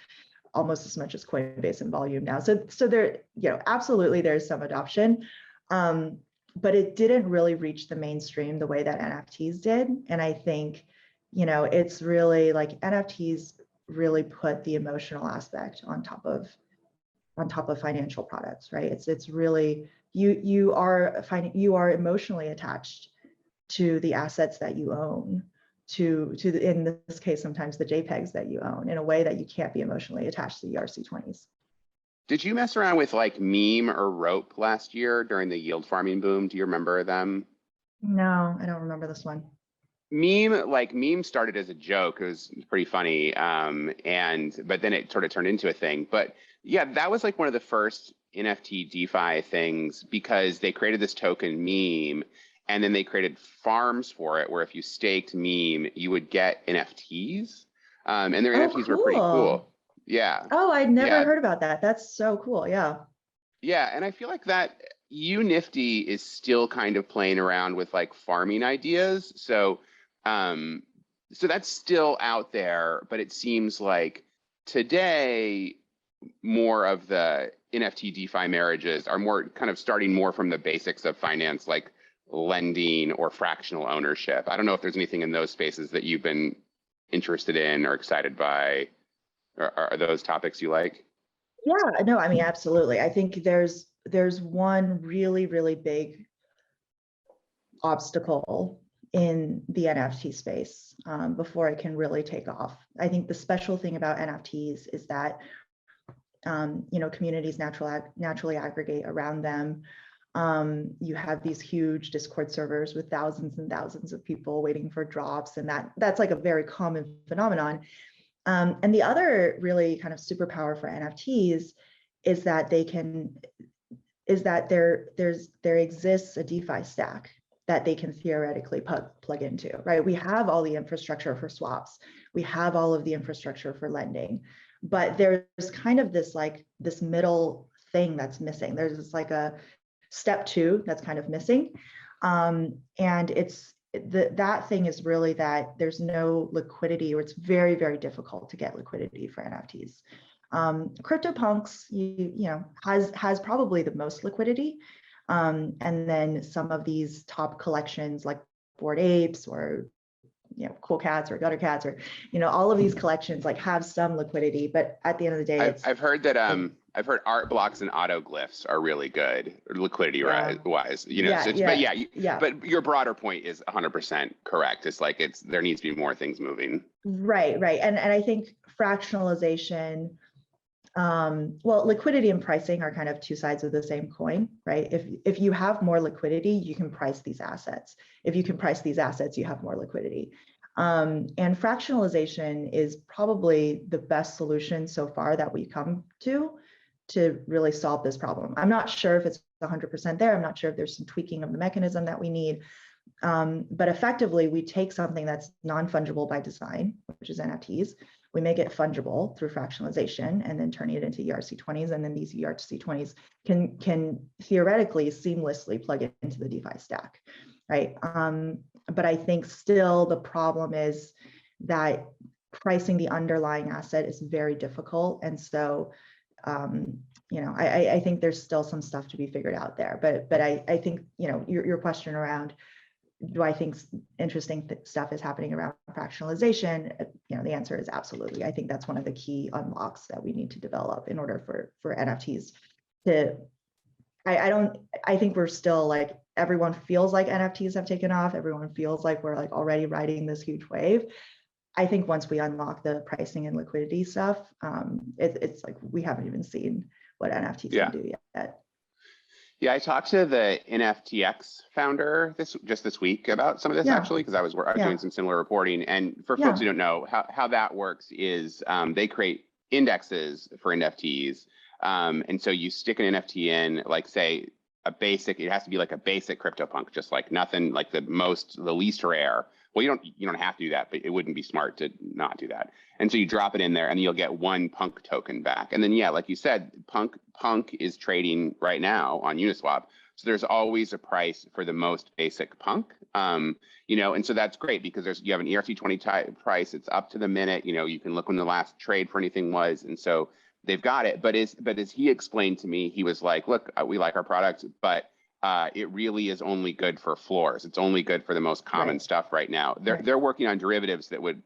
almost as much as Coinbase in volume now. So there, absolutely there's some adoption, but it didn't really reach the mainstream the way that NFTs did. And I think, it's really like NFTs really put the emotional aspect on top of financial products, right? It's really, you are emotionally attached to the assets that you own, to in this case, sometimes the JPEGs that you own, in a way that you can't be emotionally attached to the ERC-20s. Did you mess around with like Meme or Rope last year during the yield farming boom? Do you remember them? No, I don't remember this one. Meme started as a joke. It was pretty funny. But then it sort of turned into a thing. But yeah, that was like one of the first NFT DeFi things, because they created this token Meme, and then they created farms for it where if you staked Meme, you would get NFTs. And their NFTs were pretty cool. Yeah. Oh, I'd never heard about that. That's so cool. Yeah. Yeah, and I feel like that Unifty is still kind of playing around with like farming ideas. So that's still out there, but it seems like today more of the NFT DeFi marriages are more kind of starting more from the basics of finance, like lending or fractional ownership. I don't know if there's anything in those spaces that you've been interested in or excited by. Are those topics you like? Yeah, no, I mean, absolutely. I think there's one really, really big obstacle in the NFT space before it can really take off. I think the special thing about NFTs is that communities naturally aggregate around them. You have these huge Discord servers with thousands and thousands of people waiting for drops, and that's like a very common phenomenon. And the other really kind of superpower for NFTs is that there exists a DeFi stack that they can theoretically plug into, right? We have all the infrastructure for swaps. We have all of the infrastructure for lending, but there's kind of this middle thing that's missing. There's this like a step 2 that's kind of missing. And that thing is really that there's no liquidity, or it's very, very difficult to get liquidity for NFTs. CryptoPunks, has probably the most liquidity. And then some of these top collections like Bored Apes or Cool Cats or Gutter Cats, or all of these collections like have some liquidity, but at the end of the day, I've heard that I've heard art blocks and autoglyphs are really good liquidity wise, but your broader point is 100% correct. It's like there needs to be more things moving. Right. And I think fractionalization, liquidity and pricing are kind of two sides of the same coin, right? If you have more liquidity, you can price these assets. If you can price these assets, you have more liquidity. And fractionalization is probably the best solution so far that we've come to really solve this problem. I'm not sure if it's 100% there. I'm not sure if there's some tweaking of the mechanism that we need. But effectively, we take something that's non-fungible by design, which is NFTs. We make it fungible through fractionalization and then turning it into ERC20s. And then these ERC20s can theoretically seamlessly plug it into the DeFi stack, right? But I think still the problem is that pricing the underlying asset is very difficult. And so, I think there's still some stuff to be figured out there. But I think, your question around, do I think interesting stuff is happening around fractionalization? The answer is absolutely. I think that's one of the key unlocks that we need to develop in order for NFTs to, I think we're still like, everyone feels like NFTs have taken off. Everyone feels like we're like already riding this huge wave. I think once we unlock the pricing and liquidity stuff, it's like we haven't even seen what NFTs can do yet. Yeah, I talked to the NFTX founder just this week about some of this actually, because I was doing some similar reporting. And for folks who don't know, how that works is they create indexes for NFTs. And so you stick an NFT in, like say it has to be like a basic CryptoPunk, just like nothing, like the least rare. Well, you don't have to do that, but it wouldn't be smart to not do that. And so you drop it in there and you'll get one Punk token back. And then, like you said, Punk is trading right now on Uniswap. So there's always a price for the most basic Punk, and so that's great because you have an ERC20 type price. It's up to the minute, you can look when the last trade for anything was. And so they've got it. But as he explained to me, he was like, look, we like our product, but it really is only good for floors. It's only good for the most common stuff right now. They're working on derivatives that would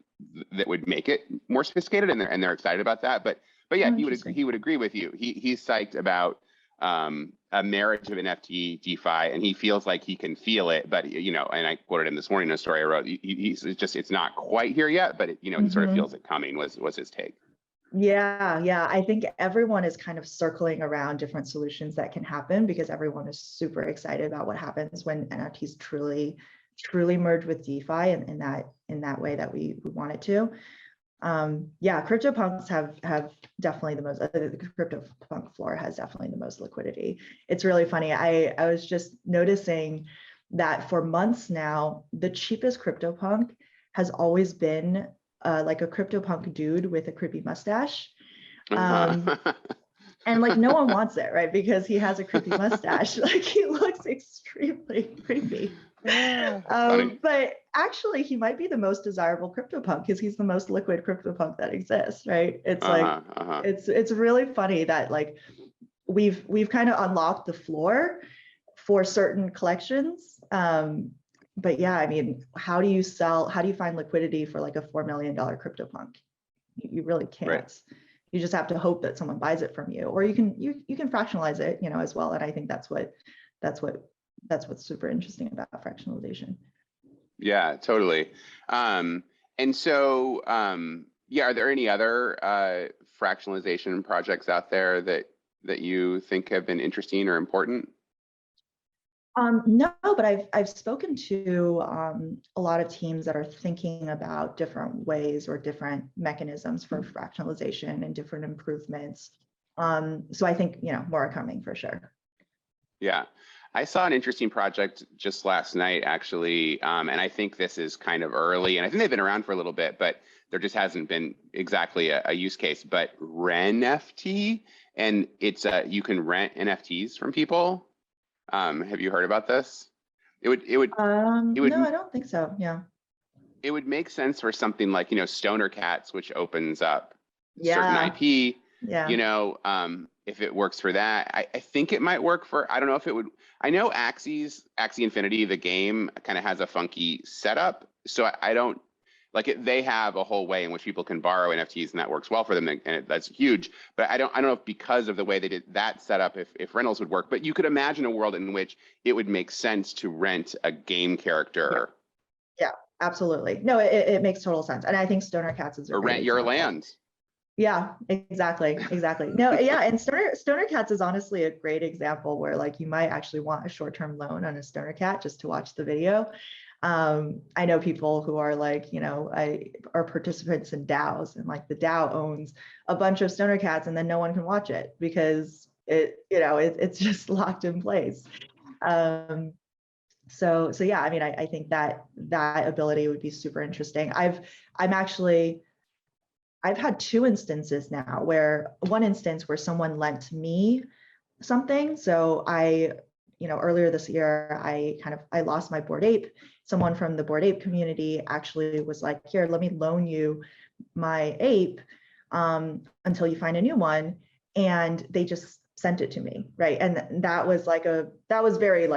make it more sophisticated, and they're excited about that. But yeah, he would agree with you. He's psyched about a marriage of NFT DeFi, and he feels like he can feel it. But and I quoted him this morning in a story I wrote. It's not quite here yet, but he sort of feels it coming. Was his take. Yeah. I think everyone is kind of circling around different solutions that can happen because everyone is super excited about what happens when NFTs truly merge with DeFi in that way that we want it to. CryptoPunks have definitely the most. The CryptoPunk floor has definitely the most liquidity. It's really funny. I was just noticing that for months now, the cheapest CryptoPunk has always been like a CryptoPunk dude with a creepy mustache. And like no one wants it, right? Because he has a creepy mustache. Like he looks extremely creepy. But actually he might be the most desirable CryptoPunk because he's the most liquid CryptoPunk that exists, right? It's it's really funny that like we've kind of unlocked the floor for certain collections. But yeah, I mean, how do you find liquidity for like a $4 million CryptoPunk? You really can't. Right. You just have to hope that someone buys it from you, or you can fractionalize it, as well. And I think that's what's super interesting about fractionalization. Yeah, totally. And so, are there any other fractionalization projects out there that you think have been interesting or important? No, but I've spoken to a lot of teams that are thinking about different ways or different mechanisms for fractionalization and different improvements. So I think more are coming for sure. Yeah, I saw an interesting project just last night actually, and I think this is kind of early, and I think they've been around for a little bit, but there just hasn't been exactly a use case. But RenFT, and it's you can rent NFTs from people. Have you heard about this? It would no, I don't think so. Yeah. It would make sense for something like, Stoner Cats, which opens up certain IP. Yeah. If it works for that, I think it might work for, I don't know if it would, I know Axie Infinity, the game kind of has a funky setup. So I don't, they have a whole way in which people can borrow NFTs, and that works well for them, and that's huge. But I don't know if because of the way they did that setup, if rentals would work. But you could imagine a world in which it would make sense to rent a game character. Yeah, absolutely. No, it makes total sense, and I think Stoner Cats is a or rent your land. Yeah, exactly. No, yeah, and Stoner Cats is honestly a great example where you might actually want a short-term loan on a Stoner Cat just to watch the video. I know people who are like, are participants in DAOs, and like the DAO owns a bunch of stoner cats and then no one can watch it because it's just locked in place. So yeah, I mean, I think that ability would be super interesting. I've had two instances now one instance where someone lent me something. So earlier this year, I lost my Bored Ape. Someone from the Bored Ape community actually was like, here, let me loan you my ape until you find a new one. And they just sent it to me, right? And that was very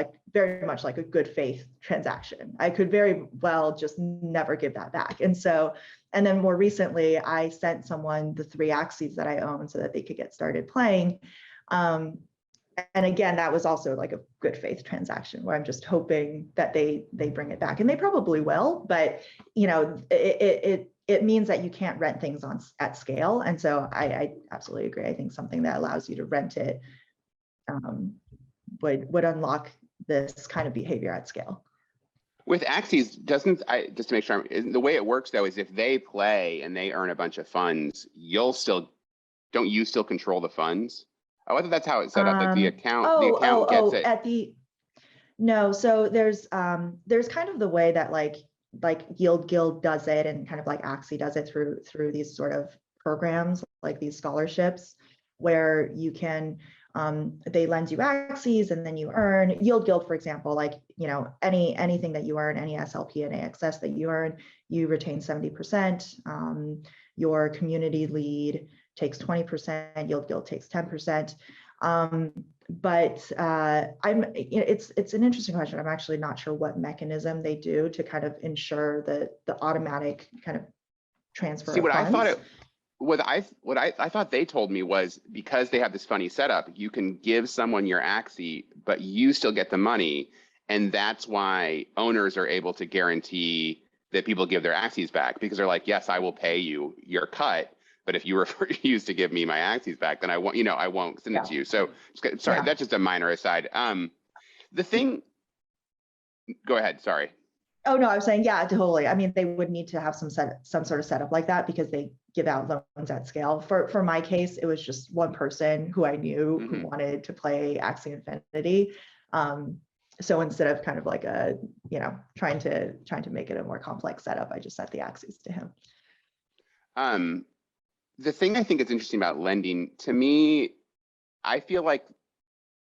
much like a good faith transaction. I could very well just never give that back. And then more recently, I sent someone the 3 Axies that I own so that they could get started playing. And again, that was also like a good faith transaction where I'm just hoping that they bring it back, and they probably will, but it means that you can't rent things at scale. And so I absolutely agree. I think something that allows you to rent it would unlock this kind of behavior at scale. With Axies, just to make sure, the way it works though is if they play and they earn a bunch of funds, don't you still control the funds? Oh, I thought that's how it's set up. Like the account gets it. No, so there's kind of the way that like Yield Guild does it, and kind of like Axie does it through these sort of programs, like these scholarships, where you can they lend you Axies and then you earn. Yield Guild, for example, like anything that you earn, any SLP and AXS that you earn, you retain 70%. Your community lead takes 20%, Yield Guild takes 10%. But it's an interesting question. I'm actually not sure what mechanism they do to kind of ensure the automatic kind of transfer. See, of funds. what I thought they told me was, because they have this funny setup, you can give someone your Axie, but you still get the money, and that's why owners are able to guarantee that people give their Axies back, because they're like, yes, I will pay you your cut. But if you refuse to give me my Axies back, then I won't send it to you. So sorry, that's just a minor aside. The thing, go ahead, sorry. Oh no, I was saying, yeah, totally. I mean, they would need to have some sort of setup like that, because they give out loans at scale. For my case, it was just one person who I knew who wanted to play Axie Infinity. So instead of kind of like trying to make it a more complex setup, I just sent the Axies to him. The thing I think is interesting about lending, to me, I feel like,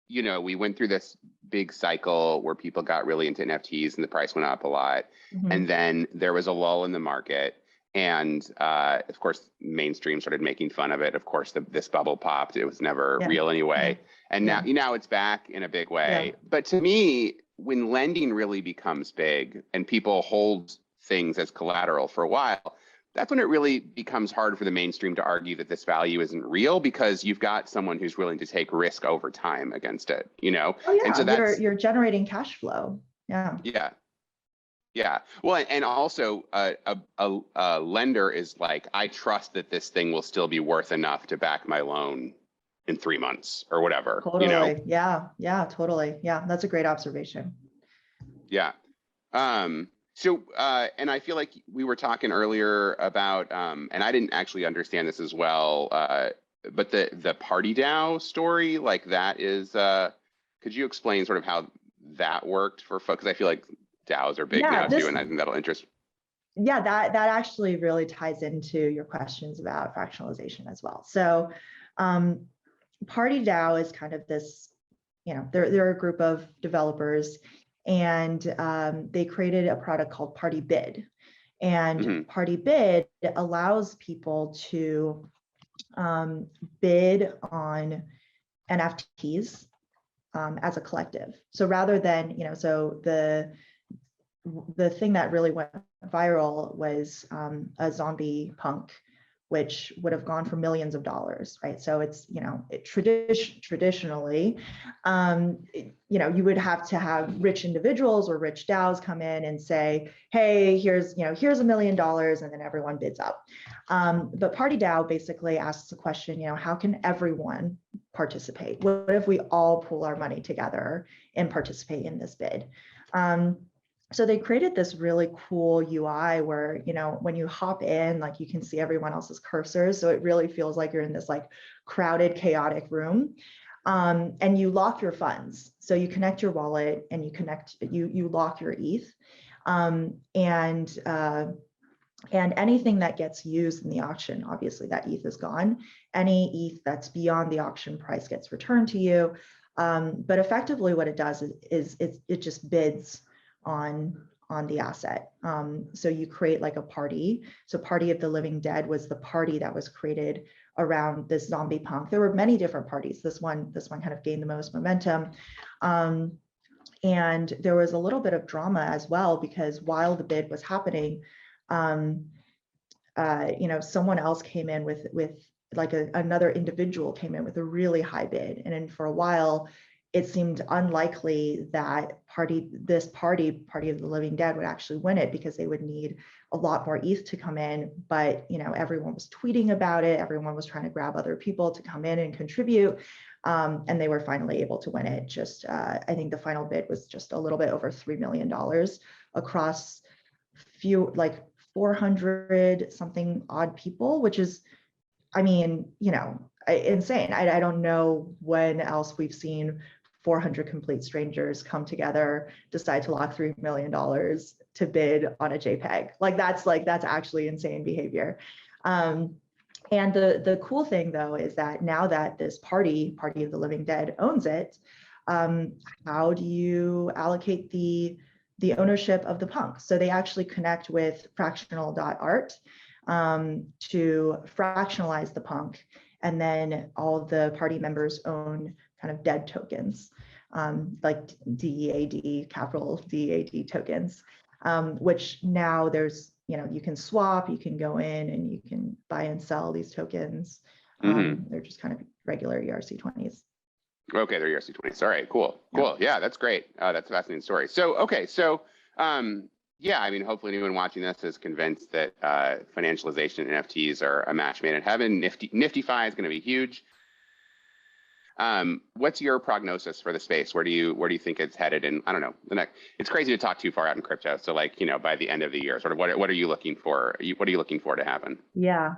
we went through this big cycle where people got really into NFTs and the price went up a lot. And then there was a lull in the market. And of course, mainstream started making fun of it. Of course, this bubble popped. It was never real anyway. And now it's back in a big way. But to me, when lending really becomes big and people hold things as collateral for a while, that's when it really becomes hard for the mainstream to argue that this value isn't real, because you've got someone who's willing to take risk over time against it, Oh yeah, and so you're generating cash flow. Yeah. Well, and also a lender is like, I trust that this thing will still be worth enough to back my loan in 3 months or whatever. Totally. Yeah, totally. Yeah, that's a great observation. Yeah. So, and I feel like we were talking earlier about, and I didn't actually understand this as well, but the Party DAO story, like that is, could you explain sort of how that worked for folks? Because I feel like DAOs are big now too, and I think that'll interest. Yeah, that actually really ties into your questions about fractionalization as well. So Party DAO is kind of this, they're a group of developers, and they created a product called Party Bid. And Party Bid allows people to bid on NFTs as a collective. So rather than, so the thing that really went viral was a zombie punk, which would have gone for millions of dollars, right? So it's, traditionally, you would have to have rich individuals or rich DAOs come in and say, hey, here's $1 million, and then everyone bids up. But Party DAO basically asks the question, how can everyone participate? What if we all pool our money together and participate in this bid? So they created this really cool UI where, you know, when you hop in, like you can see everyone else's cursors. So it really feels like you're in this like crowded, chaotic room. And you lock your funds. So you connect your wallet and you lock your ETH. And anything that gets used in the auction, obviously that ETH is gone. Any ETH that's beyond the auction price gets returned to you. But effectively what it does is it just bids on the asset. So you create like a party. So Party of the Living Dead was the party that was created around this zombie punk. There were many different parties. This one kind of gained the most momentum. And there was a little bit of drama as well, because while the bid was happening, you know, someone else came in with like another individual came in with a really high bid. And then for a while, it seemed unlikely that this party of the Living Dead would actually win it, because they would need a lot more ETH to come in. But, you know, everyone was tweeting about it. Everyone was trying to grab other people to come in and contribute. And they were finally able to win it. Just, I think the final bid was just a little bit over $3 million across like 400 something odd people, which is, I mean, you know, insane. I don't know when else we've seen 400 complete strangers come together, decide to lock $3 million to bid on a JPEG. Like that's actually insane behavior. And the cool thing though is that now that this Party of the Living Dead owns it, how do you allocate the ownership of the punk? So they actually connect with fractional.art to fractionalize the punk, and then all the party members own kind of dead tokens, like DEAD, capital DEAD tokens, which now there's, you know, you can swap, you can go in and you can buy and sell these tokens. They're just kind of regular ERC20s. Okay, they're ERC20s. All right, cool. Yeah, that's great. That's a fascinating story. So, okay, so yeah, I mean, hopefully anyone watching this is convinced that financialization in NFTs are a match made in heaven. Nifty-Fi is going to be huge. What's your prognosis for the space? Where do you think it's headed? And I don't know, it's crazy to talk too far out in crypto. So like, you know, by the end of the year, sort of what are you looking for? What are you looking for to happen? Yeah.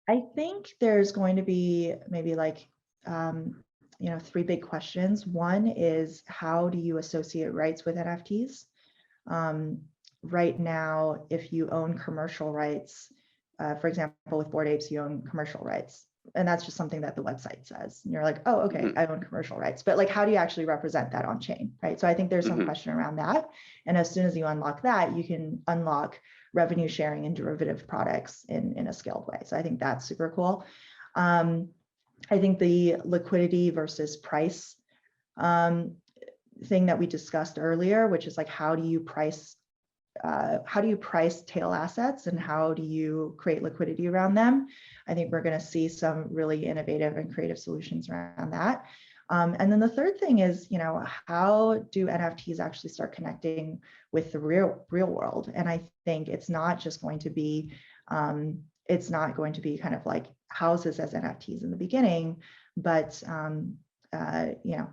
I think there's going to be maybe like, you know, 3 big questions. One is, how do you associate rights with NFTs? Right now, if you own commercial rights, for example, with Bored Apes, you own commercial rights. And that's just something that the website says. And you're like, oh, okay, I own commercial rights. But like, how do you actually represent that on chain, right? So I think there's some question around that. And as soon as you unlock that, you can unlock revenue sharing and derivative products in a scaled way. So I think that's super cool. I think the liquidity versus price thing that we discussed earlier, which is like, how do you price tail assets and how do you create liquidity around them? I think we're going to see some really innovative and creative solutions around that. And then the third thing is, you know, how do NFTs actually start connecting with the real world? And I think it's not just going to be, it's not going to be kind of like houses as NFTs in the beginning, but you know,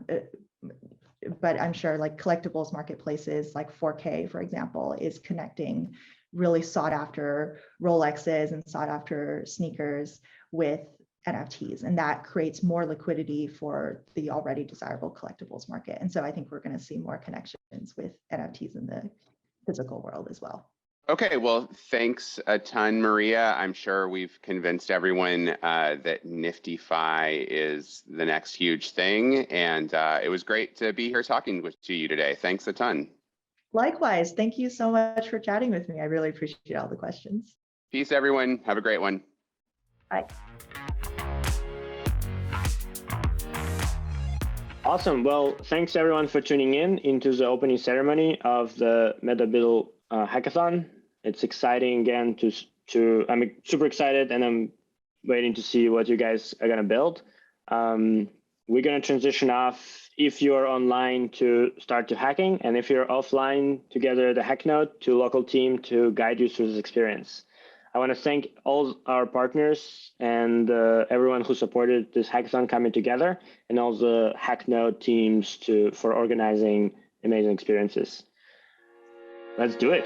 but I'm sure like collectibles marketplaces like 4K, for example, is connecting really sought after Rolexes and sought after sneakers with NFTs, and that creates more liquidity for the already desirable collectibles market. And so I think we're going to see more connections with NFTs in the physical world as well. Okay, well, thanks a ton, Maria. I'm sure we've convinced everyone that Nifty-Fi is the next huge thing. And it was great to be here talking to you today. Thanks a ton. Likewise. Thank you so much for chatting with me. I really appreciate all the questions. Peace, everyone. Have a great one. Bye. Awesome. Well, thanks everyone for tuning in into the opening ceremony of the MetaBUIDL hackathon. It's exciting again I'm super excited, and I'm waiting to see what you guys are going to build. We're going to transition off, if you're online, to start to hacking, and if you're offline, to gather the hack node to local team to guide you through this experience. I want to thank all our partners and everyone who supported this hackathon coming together, and all the HackNode teams for organizing amazing experiences. Let's do it.